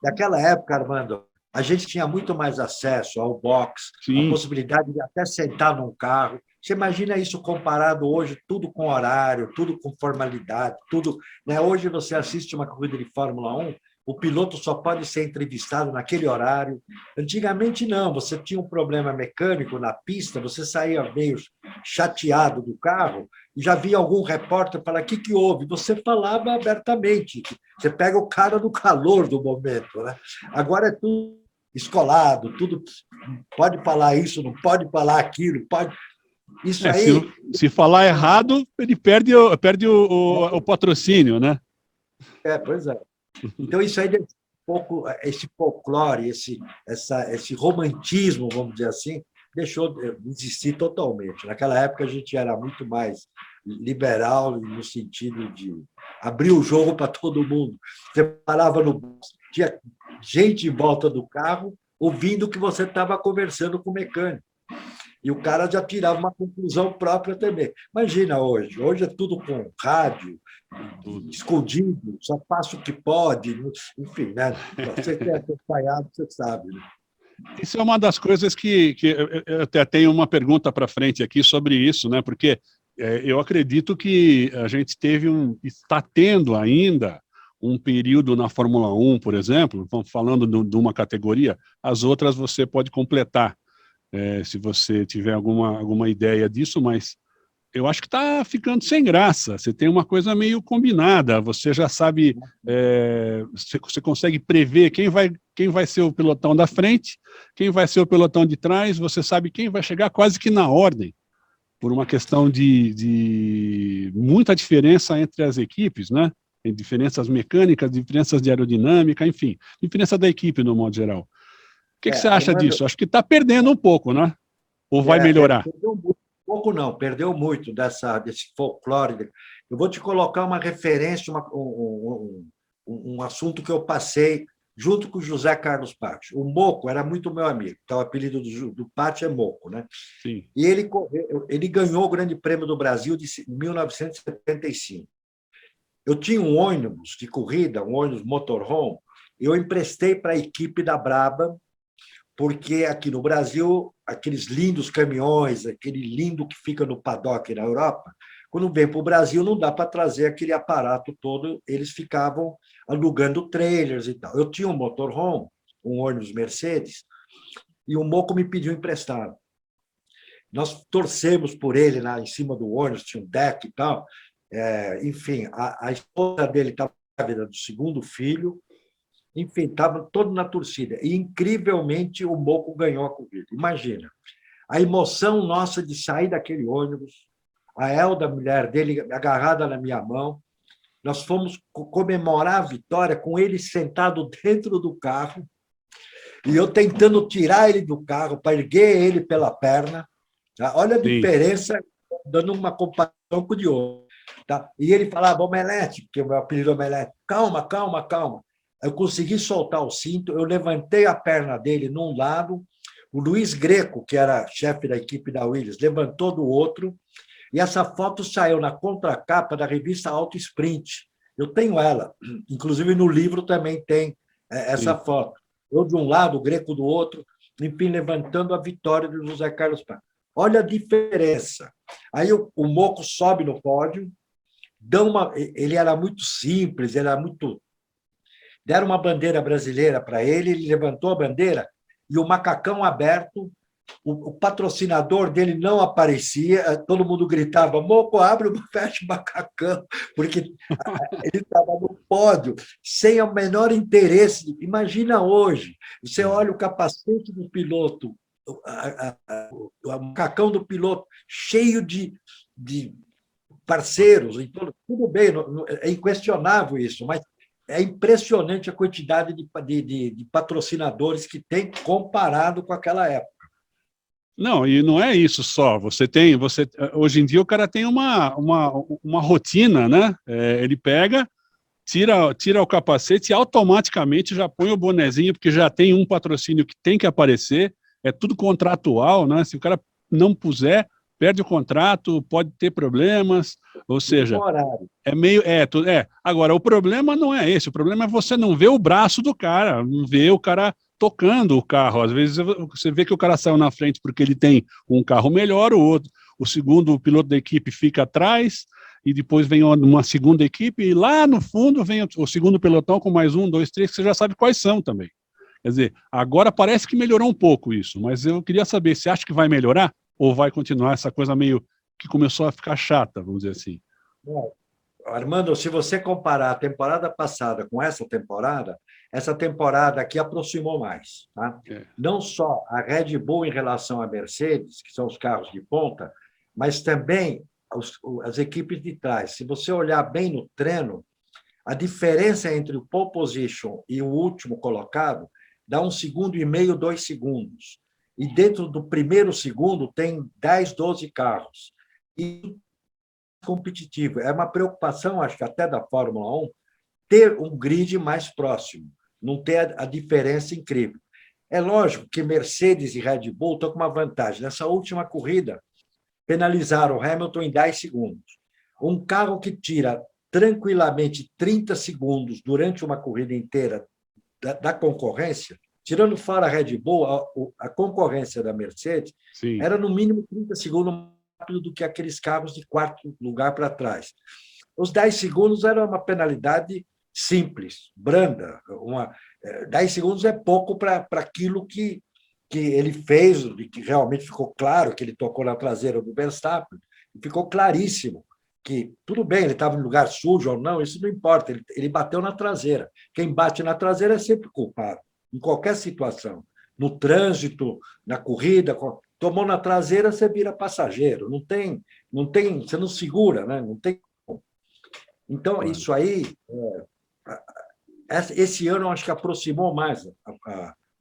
Naquela época, Armando, a gente tinha muito mais acesso ao box, Sim. A possibilidade de até sentar num carro. Você imagina isso comparado hoje, tudo com horário, tudo com formalidade, tudo, né? Hoje você assiste uma corrida de Fórmula 1, o piloto só pode ser entrevistado naquele horário. Antigamente, não, você tinha um problema mecânico na pista, você saía meio chateado do carro e já via algum repórter falar, o que houve? Você falava abertamente, você pega o cara no calor do momento, né? Agora é tudo escolado, tudo pode falar isso, não pode falar aquilo, pode... Isso aí... Se falar errado, ele perde o patrocínio, né? Pois é. Então, isso aí, um pouco, esse folclore, esse romantismo, vamos dizer assim, deixou de existir totalmente. Naquela época, a gente era muito mais liberal, no sentido de abrir o jogo para todo mundo. Você parava tinha gente em volta do carro ouvindo que você estava conversando com o mecânico. E o cara já tirava uma conclusão própria também. Imagina hoje. Hoje é tudo com rádio, escondido, só passa o que pode. Enfim, né? Você tem acompanhado, você sabe. Né? Isso é uma das coisas que eu até tenho uma pergunta para frente aqui sobre isso, né? Porque eu acredito que a gente está tendo ainda um período na Fórmula 1, por exemplo, falando de uma categoria, as outras você pode completar, se você tiver alguma ideia disso, mas eu acho que está ficando sem graça. Você tem uma coisa meio combinada, você já sabe, você consegue prever quem vai ser o pelotão da frente, quem vai ser o pelotão de trás, você sabe quem vai chegar quase que na ordem, por uma questão de muita diferença entre as equipes, né? Tem diferenças mecânicas, diferenças de aerodinâmica, enfim, diferença da equipe no modo geral. O que você acha Armando, disso? Acho que está perdendo um pouco, né? Ou vai melhorar? Perdeu muito, pouco não, perdeu muito desse folclore. Eu vou te colocar uma referência, um assunto que eu passei junto com o José Carlos Patti. O Moco era muito meu amigo, então o apelido do Patti é Moco, né? Sim. E ele ganhou o Grande Prêmio do Brasil de 1975. Eu tinha um ônibus de corrida, um ônibus motorhome, eu emprestei para a equipe da Braba, porque aqui no Brasil, aqueles lindos caminhões, aquele lindo que fica no paddock na Europa, quando vem para o Brasil, não dá para trazer aquele aparato todo, eles ficavam alugando trailers e tal. Eu tinha um motorhome, um ônibus Mercedes, e o Moco me pediu emprestado. Nós torcemos por ele lá em cima do ônibus, tinha um deck e tal. Enfim, a esposa dele estava grávida do segundo filho, enfim, estava todo na torcida. E, incrivelmente, o Moco ganhou a corrida. Imagina, a emoção nossa de sair daquele ônibus, a Elda, a mulher dele, agarrada na minha mão, nós fomos comemorar a vitória com ele sentado dentro do carro e eu tentando tirar ele do carro para erguer ele pela perna. Tá? Olha a diferença, dando uma comparação com o de hoje. Tá? E ele falava, Omelete, porque o meu apelido é Omelete, calma, calma, calma. Eu consegui soltar o cinto, eu levantei a perna dele num lado, o Luiz Greco, que era chefe da equipe da Williams, levantou do outro, e essa foto saiu na contracapa da revista Auto Sprint. Eu tenho ela, inclusive no livro também tem essa foto. Eu de um lado, o Greco do outro, enfim, levantando a vitória do José Carlos Patti. Olha a diferença. Aí o Moco sobe no pódio, ele era muito simples, ele era muito... Deram uma bandeira brasileira para ele, ele levantou a bandeira e o macacão aberto, o patrocinador dele não aparecia, todo mundo gritava, Moco, abre o fecha o macacão, porque ele estava no pódio, sem o menor interesse. Imagina hoje, você olha o capacete do piloto, o macacão do piloto cheio de parceiros, tudo bem, é inquestionável isso, mas é impressionante a quantidade de patrocinadores que tem comparado com aquela época. Não, e não é isso só. Hoje em dia o cara tem uma rotina, né? Ele pega, tira o capacete e automaticamente já põe o bonezinho, porque já tem um patrocínio que tem que aparecer, é tudo contratual, né? Se o cara não puser, perde o contrato, pode ter problemas, ou seja, é meio... Agora, o problema não é esse, o problema é você não ver o braço do cara, não ver o cara tocando o carro. Às vezes você vê que o cara saiu na frente porque ele tem um carro melhor, o segundo piloto da equipe fica atrás, e depois vem uma segunda equipe, e lá no fundo vem o segundo pelotão com mais 1, 2, 3, que você já sabe quais são também. Quer dizer, agora parece que melhorou um pouco isso, mas eu queria saber, você acha que vai melhorar? Ou vai continuar essa coisa meio que começou a ficar chata, vamos dizer assim? Armando, se você comparar a temporada passada com essa temporada aqui aproximou mais. Tá? Não só a Red Bull em relação à Mercedes, que são os carros de ponta, mas também as equipes de trás. Se você olhar bem no treino, a diferença entre o pole position e o último colocado dá 1,5 segundos, 2 segundos. E dentro do primeiro segundo tem 10, 12 carros. E competitivo. É uma preocupação, acho que até da Fórmula 1, ter um grid mais próximo, não ter a diferença incrível. É lógico que Mercedes e Red Bull estão com uma vantagem. Nessa última corrida, penalizaram o Hamilton em 10 segundos. Um carro que tira tranquilamente 30 segundos durante uma corrida inteira da concorrência, tirando fora a Red Bull, a concorrência da Mercedes, Sim. era no mínimo 30 segundos mais rápido do que aqueles carros de quarto lugar para trás. Os 10 segundos era uma penalidade simples, branda. 10 segundos é pouco para aquilo que ele fez, e que realmente ficou claro que ele tocou na traseira do Verstappen, e ficou claríssimo que, tudo bem, ele estava em lugar sujo ou não, isso não importa, ele bateu na traseira. Quem bate na traseira é sempre culpado, em qualquer situação. No trânsito, na corrida, tomou na traseira, você vira passageiro. Não tem, você não segura, né? Não tem. Então, isso aí, esse ano, acho que aproximou mais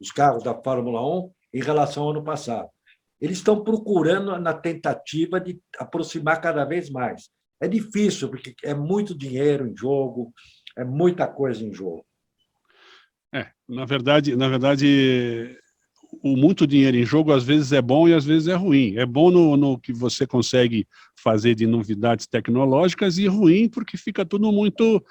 os carros da Fórmula 1 em relação ao ano passado. Eles estão procurando na tentativa de aproximar cada vez mais. É difícil, porque é muito dinheiro em jogo, é muita coisa em jogo. Na verdade, o muito dinheiro em jogo às vezes é bom e às vezes é ruim. É bom no que você consegue fazer de novidades tecnológicas e ruim porque fica tudo muito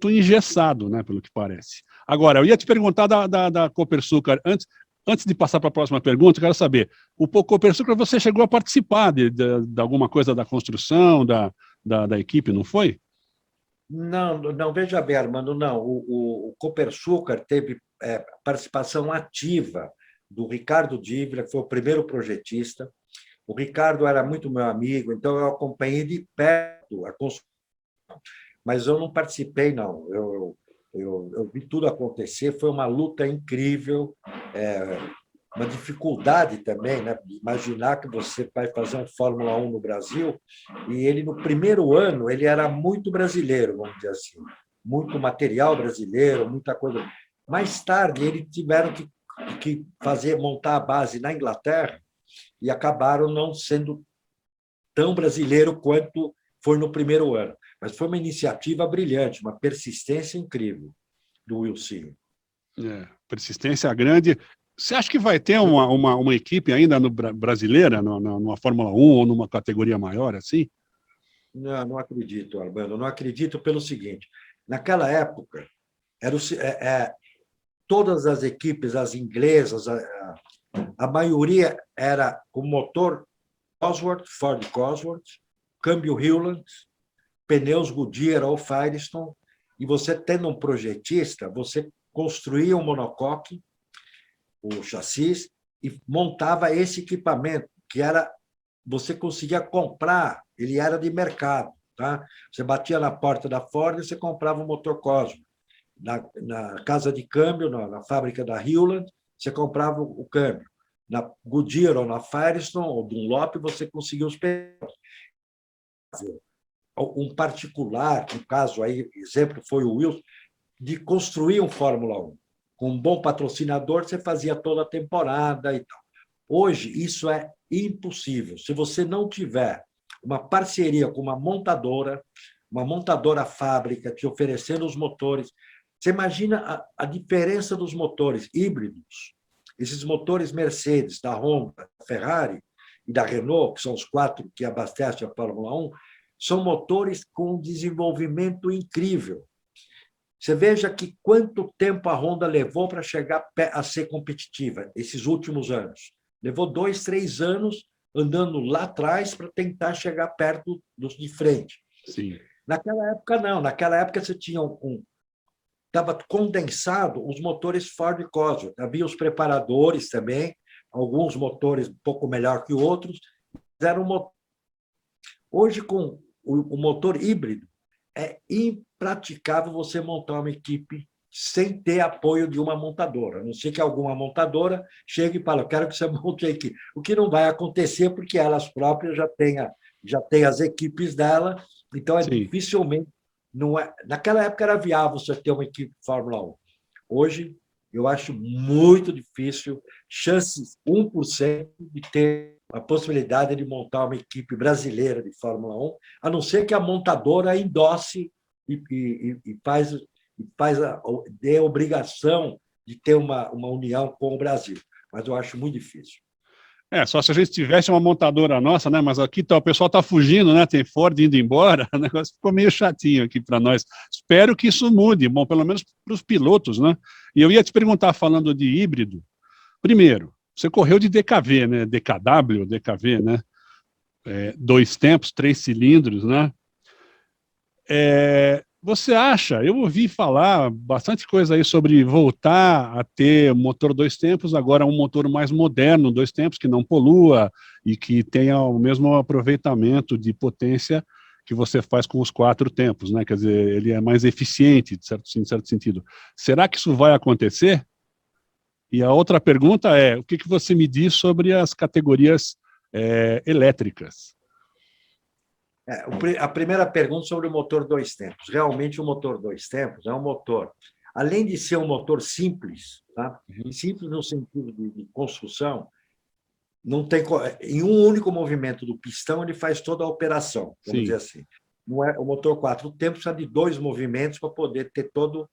engessado, né, pelo que parece. Agora, eu ia te perguntar da Copersucar. Antes de passar para a próxima pergunta, eu quero saber, o Copersucar, você chegou a participar de alguma coisa da construção, da equipe, não foi? Não, veja bem, Armando, não. O Copersucar teve participação ativa do Ricardo Dívila, que foi o primeiro projetista. O Ricardo era muito meu amigo, então eu acompanhei de perto a construção, mas eu não participei, não. Eu vi tudo acontecer, foi uma luta incrível, uma dificuldade também, né? Imaginar que você vai fazer um Fórmula 1 no Brasil, e ele, no primeiro ano, ele era muito brasileiro, vamos dizer assim, muito material brasileiro, muita coisa. Mais tarde, eles tiveram que montar a base na Inglaterra e acabaram não sendo tão brasileiro quanto foi no primeiro ano. Mas foi uma iniciativa brilhante, uma persistência incrível do Wilson. Persistência grande. Você acha que vai ter uma equipe ainda brasileira, numa Fórmula 1 ou numa categoria maior assim? Não acredito, Armando. Não acredito pelo seguinte. Naquela época, todas as equipes, as inglesas, a maioria era com motor Cosworth, Ford Cosworth, câmbio Hewland, pneus Goodyear ou Firestone, e você tendo um projetista, você construía um monocoque, o chassi, e montava esse equipamento, que você conseguia comprar, ele era de mercado. Tá? Você batia na porta da Ford e você comprava um motor Cosworth. Na casa de câmbio, na fábrica da Hewland, você comprava o câmbio. Na Goodyear ou na Firestone ou Dunlop, você conseguia os pneus. Um particular, no caso aí, exemplo foi o Wilson, de construir um Fórmula 1. Com um bom patrocinador, você fazia toda a temporada e tal. Hoje, isso é impossível. Se você não tiver uma parceria com uma montadora fábrica, te oferecendo os motores. Você imagina a diferença dos motores híbridos, esses motores Mercedes, da Honda, da Ferrari e da Renault, que são os 4 que abastecem a Fórmula 1, são motores com um desenvolvimento incrível. Você veja que quanto tempo a Honda levou para chegar a ser competitiva, esses últimos anos. Levou 2, 3 anos andando lá atrás para tentar chegar perto dos de frente. Sim. Naquela época, não. Naquela época, você tinha estava condensado os motores Ford Cosworth. Havia os preparadores também, alguns motores um pouco melhor que outros. Hoje, com o motor híbrido, é impraticável você montar uma equipe sem ter apoio de uma montadora, a não ser que alguma montadora chegue e fale, eu quero que você monte a equipe. O que não vai acontecer, porque elas próprias já têm as equipes dela, então dificilmente... Naquela época era viável você ter uma equipe de Fórmula 1. Hoje, eu acho muito difícil, chances 1% de ter a possibilidade de montar uma equipe brasileira de Fórmula 1, a não ser que a montadora endosse e dê a obrigação de ter uma união com o Brasil. mas eu acho muito difícil. Só se a gente tivesse uma montadora nossa, né? Mas aqui o pessoal está fugindo, né? Tem Ford indo embora, o negócio ficou meio chatinho aqui para nós. Espero que isso mude, bom, pelo menos para os pilotos, né? E eu ia te perguntar, falando de híbrido, primeiro, você correu de DKV, né? DKW, DKV, né? 2 tempos, 3 cilindros, né? Você acha, eu ouvi falar bastante coisa aí sobre voltar a ter motor 2 tempos, agora um motor mais moderno, 2 tempos, que não polua e que tenha o mesmo aproveitamento de potência que você faz com os 4 tempos, né? Quer dizer, ele é mais eficiente, em certo sentido. Será que isso vai acontecer? E a outra pergunta é, o que você me diz sobre as categorias elétricas? A primeira pergunta sobre o motor 2 tempos. Realmente, o motor 2 tempos é um motor, além de ser um motor simples, tá? Simples no sentido de construção, não tem, em um único movimento do pistão, ele faz toda a operação, vamos dizer assim. Não é, o motor 4 tempos precisa de 2 movimentos para poder ter todo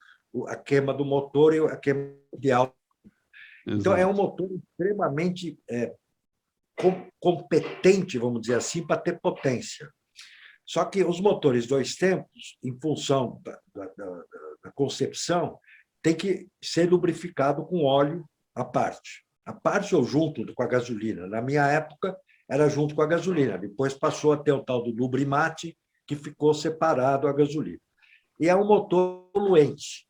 a queima do motor e a queima de alto. Então, é um motor extremamente competente, vamos dizer assim, para ter potência. Só que os motores 2 tempos, em função da concepção, tem que ser lubrificado com óleo à parte. À parte ou junto com a gasolina. Na minha época, era junto com a gasolina. Depois passou a ter o tal do lubrimate, que ficou separado a gasolina. E é um motor poluente,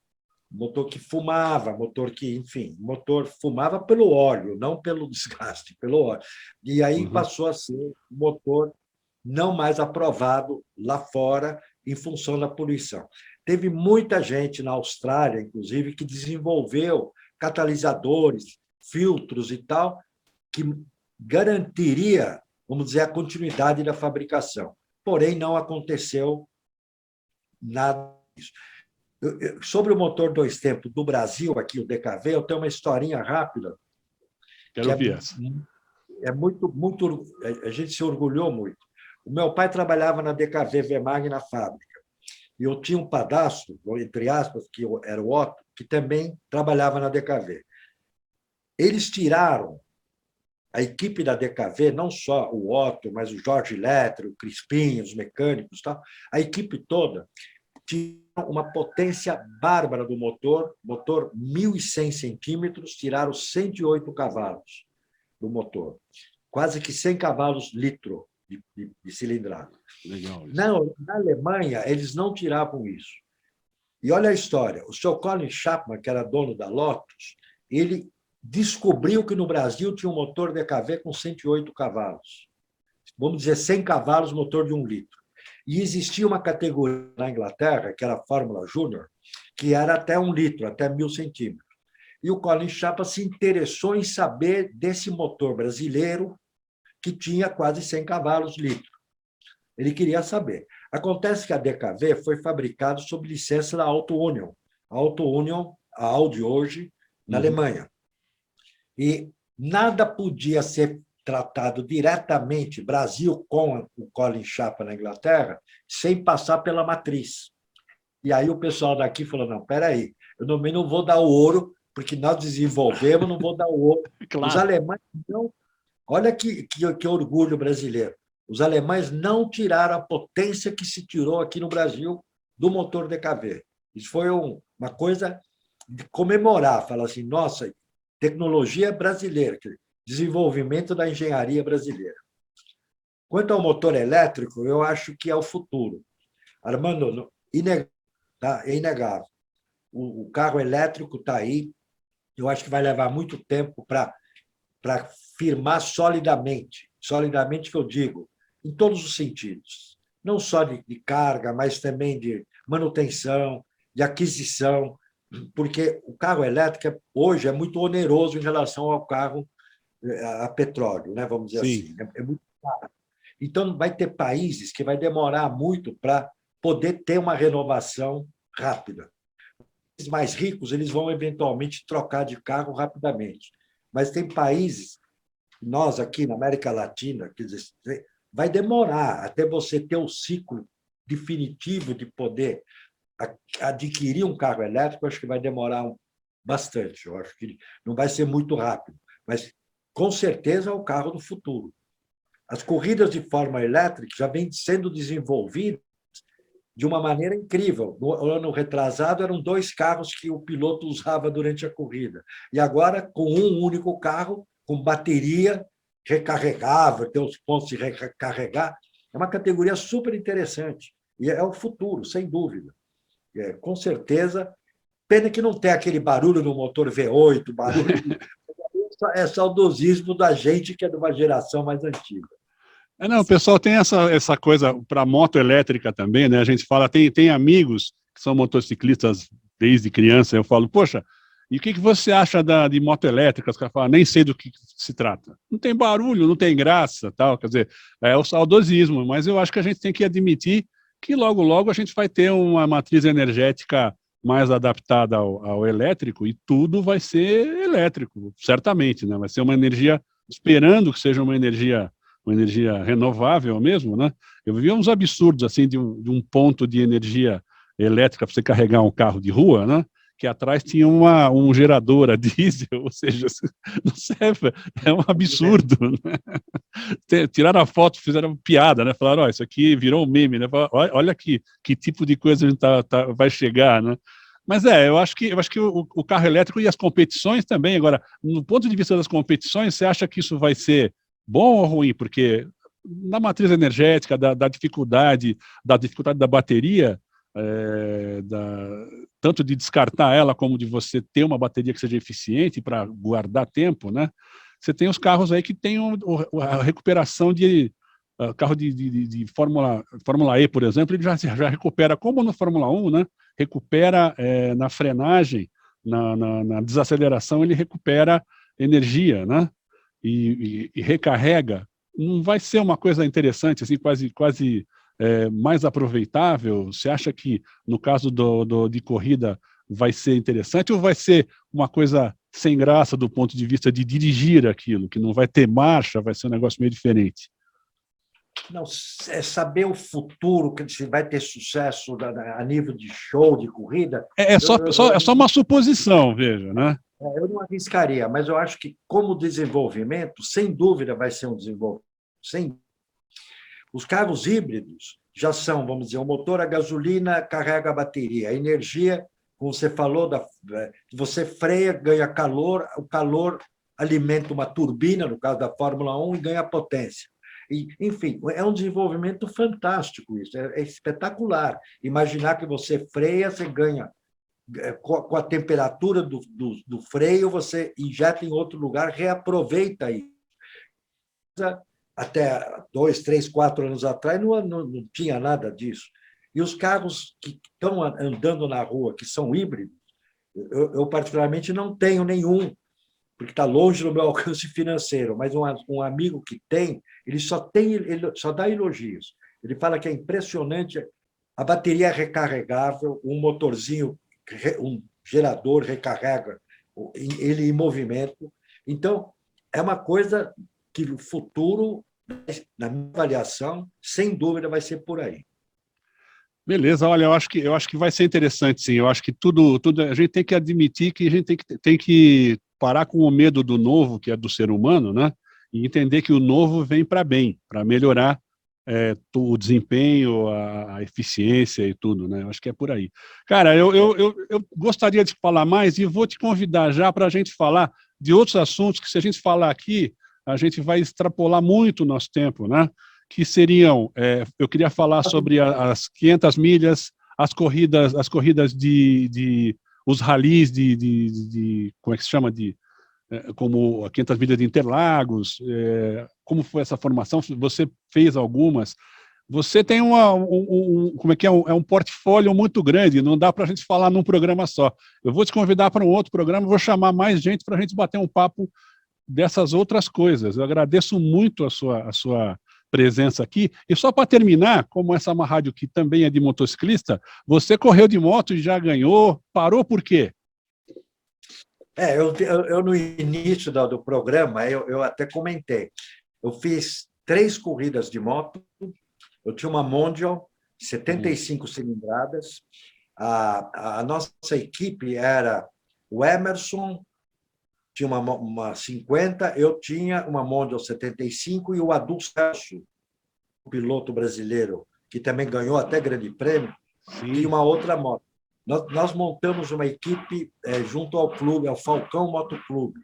motor que fumava, motor que, enfim, motor fumava pelo óleo, não pelo desgaste, pelo óleo. E aí passou a ser um motor não mais aprovado lá fora em função da poluição. Teve muita gente na Austrália, inclusive, que desenvolveu catalisadores, filtros e tal, que garantiria, vamos dizer, a continuidade da fabricação. Porém, não aconteceu nada disso. Sobre o motor 2 tempos do Brasil, aqui, o DKV, eu tenho uma historinha rápida. Quero ouvir essa. É muito, a gente se orgulhou muito. O meu pai trabalhava na DKV Vemag na fábrica. E eu tinha um padastro, entre aspas, que era o Otto, que também trabalhava na DKV. Eles tiraram a equipe da DKV, não só o Otto, mas o Jorge Letre, o Crispim, os mecânicos, tal, a equipe toda tinha uma potência bárbara do motor 1.100 centímetros, tiraram 108 cavalos do motor, quase que 100 cavalos litro de cilindrada. Legal. Na Alemanha, eles não tiravam isso. E olha a história. O Sr. Colin Chapman, que era dono da Lotus, ele descobriu que no Brasil tinha um motor DKV com 108 cavalos. Vamos dizer, 100 cavalos, motor de 1 litro. E existia uma categoria na Inglaterra, que era a Fórmula Júnior, que era até 1 litro, até 1.000 centímetros. E o Colin Chapman se interessou em saber desse motor brasileiro que tinha quase 100 cavalos litro. Ele queria saber. Acontece que a DKV foi fabricada sob licença da Auto Union. A Auto Union, a Audi hoje, na Alemanha. E nada podia ser tratado diretamente, Brasil com o Colin Chapman na Inglaterra, sem passar pela matriz. E aí o pessoal daqui falou, não, espera aí, eu também não vou dar o ouro, porque nós desenvolvemos, não vou dar o ouro. Claro. Os alemães não... Olha que orgulho brasileiro. Os alemães não tiraram a potência que se tirou aqui no Brasil do motor DKV. Isso foi uma coisa de comemorar, falar assim, nossa, tecnologia brasileira, desenvolvimento da engenharia brasileira. Quanto ao motor elétrico, eu acho que é o futuro. Armando, é inegável. O carro elétrico está aí, eu acho que vai levar muito tempo para firmar solidamente que eu digo, em todos os sentidos, não só de carga, mas também de manutenção, de aquisição, porque o carro elétrico hoje é muito oneroso em relação ao carro a petróleo, né? Vamos dizer assim, é muito caro. Então, vai ter países que vai demorar muito para poder ter uma renovação rápida. Os mais ricos eles vão eventualmente trocar de carro rapidamente, mas tem países, nós aqui na América Latina, quer dizer, vai demorar até você ter um ciclo definitivo de poder adquirir um carro elétrico, acho que vai demorar bastante, eu acho que não vai ser muito rápido. mas com certeza é o carro do futuro. As corridas de forma elétrica já vêm sendo desenvolvidas de uma maneira incrível. No ano retrasado, eram 2 carros que o piloto usava durante a corrida. E agora, com um único carro, com bateria recarregável, tem os pontos de recarregar. É uma categoria super interessante. E é o futuro, sem dúvida. Com certeza. Pena que não tem aquele barulho no motor V8, barulho. É saudosismo da gente que é de uma geração mais antiga. Não, o pessoal tem essa coisa para moto elétrica também, né? A gente fala, tem amigos que são motociclistas desde criança, eu falo, poxa, e o que você acha de moto elétrica? Os caras falam, nem sei do que se trata. Não tem barulho, não tem graça, tal, quer dizer, é o saudosismo, mas eu acho que a gente tem que admitir que logo, logo a gente vai ter uma matriz energética mais adaptada ao elétrico e tudo vai ser elétrico, certamente, né? Vai ser uma energia, esperando que seja uma energia renovável mesmo, né? Eu vi uns absurdos, assim, de um ponto de energia elétrica para você carregar um carro de rua, né? Que atrás tinha um gerador a diesel, ou seja, não serve, é um absurdo, né? Tiraram a foto, fizeram piada, né? Falaram, ó, isso aqui virou um meme, né? Olha aqui, que tipo de coisa a gente vai chegar, né? Mas eu acho que o carro elétrico e as competições também, agora, no ponto de vista das competições, você acha que isso vai ser bom ou ruim? Porque na matriz energética, da dificuldade da bateria, tanto de descartar ela como de você ter uma bateria que seja eficiente para guardar tempo, né? Você tem os carros aí que tem a recuperação carro de Fórmula E, por exemplo, ele já recupera, como no Fórmula 1, né? Recupera na frenagem, na desaceleração, ele recupera energia, né? E recarrega. Não vai ser uma coisa interessante, assim, quase mais aproveitável? Você acha que, no caso de corrida, vai ser interessante ou vai ser uma coisa sem graça do ponto de vista de dirigir aquilo, que não vai ter marcha, vai ser um negócio meio diferente? Não, é saber o futuro, que se vai ter sucesso a nível de show, de corrida. É só uma suposição, veja, né? Eu não arriscaria, mas eu acho que, como desenvolvimento, sem dúvida vai ser um desenvolvimento. Os carros híbridos já são, vamos dizer, o motor a gasolina carrega a bateria, a energia, como você falou, você freia, ganha calor, o calor alimenta uma turbina, no caso da Fórmula 1, e ganha potência. Enfim, é um desenvolvimento fantástico isso, é espetacular. Imaginar que você freia, você ganha com a temperatura do freio, você injeta em outro lugar, reaproveita isso. Até 2, 3, 4 anos atrás não tinha nada disso. E os carros que estão andando na rua, que são híbridos, eu particularmente não tenho nenhum, porque está longe do meu alcance financeiro, mas um amigo que tem, ele só dá elogios. Ele fala que é impressionante, a bateria é recarregável, um motorzinho, um gerador recarrega ele em movimento. Então, é uma coisa que o futuro, na minha avaliação, sem dúvida vai ser por aí. Beleza, olha, eu acho que vai ser interessante, sim. Eu acho que tudo a gente tem que admitir que a gente tem que parar com o medo do novo, que é do ser humano, né? E entender que o novo vem para bem, para melhorar o desempenho, a eficiência e tudo, né? Eu acho que é por aí. Cara, eu gostaria de falar mais e vou te convidar já para a gente falar de outros assuntos que, se a gente falar aqui, a gente vai extrapolar muito o nosso tempo, né? Que seriam, eu queria falar sobre as 500 milhas, as corridas os ralis como é que se chama, como a 500 milhas de Interlagos, como foi essa formação, você fez algumas, você tem como é que um portfólio muito grande, não dá para a gente falar num programa só. Eu vou te convidar para um outro programa, vou chamar mais gente para a gente bater um papo dessas outras coisas. Eu agradeço muito a sua presença aqui. E só para terminar, como essa é uma rádio que também é de motociclista, você correu de moto e já ganhou, parou por quê? Eu no início do programa, eu até comentei, eu fiz 3 corridas de moto, eu tinha uma Mondial, 75 cilindradas, a nossa equipe era o Emerson, tinha uma 50, eu tinha uma Mondial 75 e o Adolfo Celso, o piloto brasileiro, que também ganhou até grande prêmio, tinha uma outra moto. Nós montamos uma equipe junto ao clube, ao Falcão Motoclube.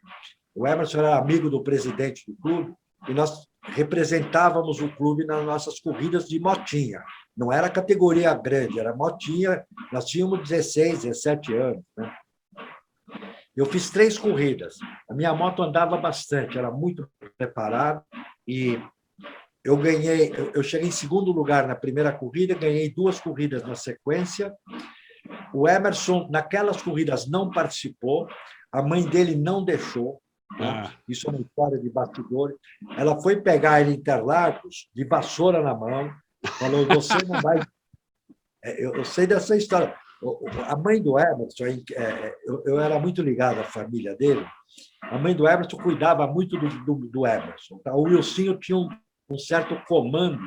O Emerson era amigo do presidente do clube e nós representávamos o clube nas nossas corridas de motinha. Não era categoria grande, era motinha. Nós tínhamos 16, 17 anos, né? Eu fiz 3 corridas. A minha moto andava bastante, era muito preparada e eu cheguei em segundo lugar na primeira corrida, ganhei 2 corridas na sequência. O Emerson, naquelas corridas, não participou, a mãe dele não deixou. Né? Isso é uma história de bastidores. Ela foi pegar ele em Interlagos, de vassoura na mão, falou: você não vai. Eu sei dessa história. A mãe do Emerson, eu era muito ligado à família dele, a mãe do Emerson cuidava muito do Emerson. Tá? O Wilsinho tinha um certo comando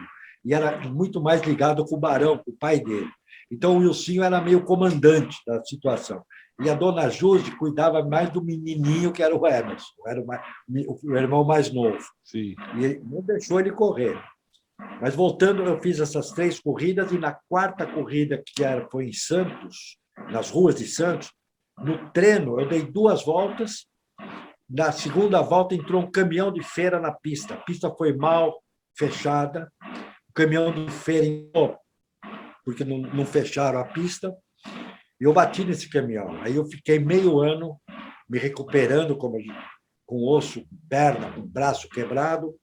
e era muito mais ligado com o Barão, com o pai dele. Então, o Wilsinho era meio comandante da situação. E a dona Júzi cuidava mais do menininho, que era o Emerson, era o irmão mais novo. Sim. E ele não deixou ele correr. Mas, voltando, eu fiz essas 3 corridas, e na 4ª corrida, foi em Santos, nas ruas de Santos, no treino, eu dei 2 voltas. Na segunda volta, entrou um caminhão de feira na pista. A pista foi mal fechada. O caminhão de feira entrou, porque não fecharam a pista. E eu bati nesse caminhão. Aí eu fiquei meio ano me recuperando com osso, perna, com braço quebrado,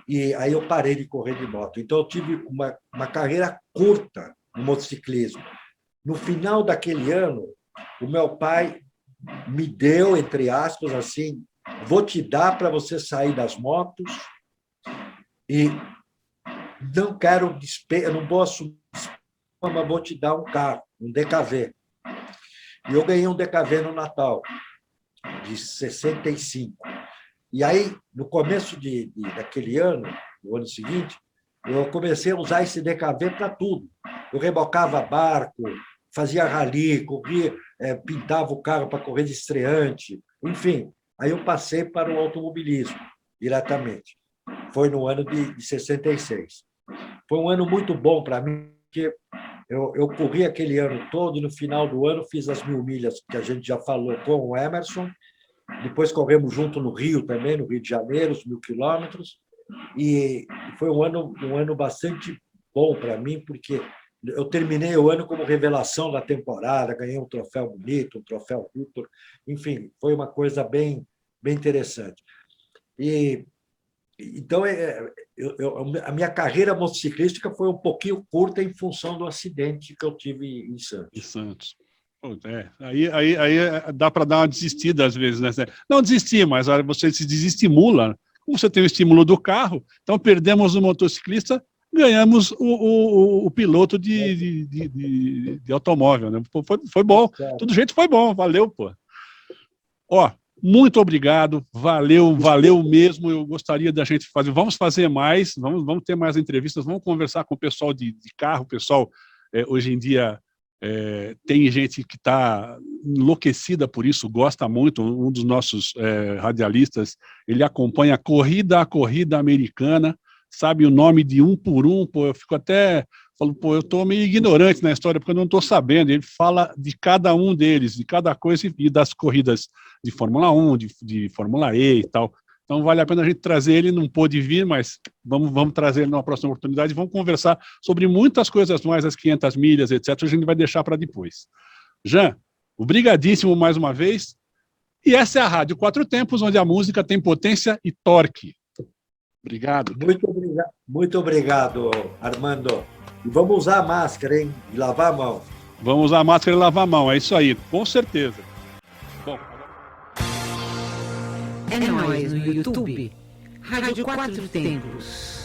e aí eu parei de correr de moto. Então, eu tive uma carreira curta no motociclismo. No final daquele ano, o meu pai me deu, entre aspas, assim: vou te dar para você sair das motos e não quero eu não vou assumir, mas vou te dar um carro, um DKV. E eu ganhei um DKV no Natal, de 65. E aí, no começo daquele ano, no ano seguinte, eu comecei a usar esse DKV para tudo. Eu rebocava barco, fazia rally, corria, pintava o carro para correr de estreante, enfim. Aí eu passei para o automobilismo, diretamente. Foi no ano de 66. Foi um ano muito bom para mim, porque eu corri aquele ano todo e, no final do ano, fiz as 1000 milhas, que a gente já falou, com o Emerson. Depois corremos junto no Rio também, no Rio de Janeiro, os 1000 quilômetros. E foi um ano bastante bom para mim, porque eu terminei o ano como revelação da temporada, ganhei um troféu bonito, um troféu Victor. Enfim, foi uma coisa bem interessante. Então, a minha carreira motociclística foi um pouquinho curta em função do acidente que eu tive em Santos. Em Santos. Aí dá para dar uma desistida às vezes, né? Não desistir, mas você se desestimula. Como você tem o estímulo do carro, então perdemos o motociclista, ganhamos o piloto de automóvel, né? Foi bom. Todo jeito foi bom, valeu, pô. Ó, muito obrigado, valeu mesmo. Eu gostaria da gente fazer, vamos fazer mais, vamos ter mais entrevistas, vamos conversar com o pessoal de carro. O pessoal, hoje em dia, tem gente que está enlouquecida por isso, gosta muito. Um dos nossos radialistas, ele acompanha a corrida americana, sabe o nome de um por um. Pô, eu fico até... Falo, eu estou meio ignorante na história, porque eu não estou sabendo. Ele fala de cada um deles, de cada coisa, e das corridas de Fórmula 1, de Fórmula E e tal. Então, vale a pena a gente trazer ele. Não pôde vir, mas vamos trazer ele numa próxima oportunidade. Vamos conversar sobre muitas coisas mais, as 500 milhas, etc. A gente vai deixar para depois. Jean, obrigadíssimo mais uma vez. E essa é a Rádio Quatro Tempos, onde a música tem potência e torque. Obrigado. Muito obrigado, Armando. E vamos usar a máscara, hein? E lavar a mão. Vamos usar a máscara e lavar a mão, é isso aí, com certeza. Bom. É nóis no YouTube. Rádio Quatro Tempos.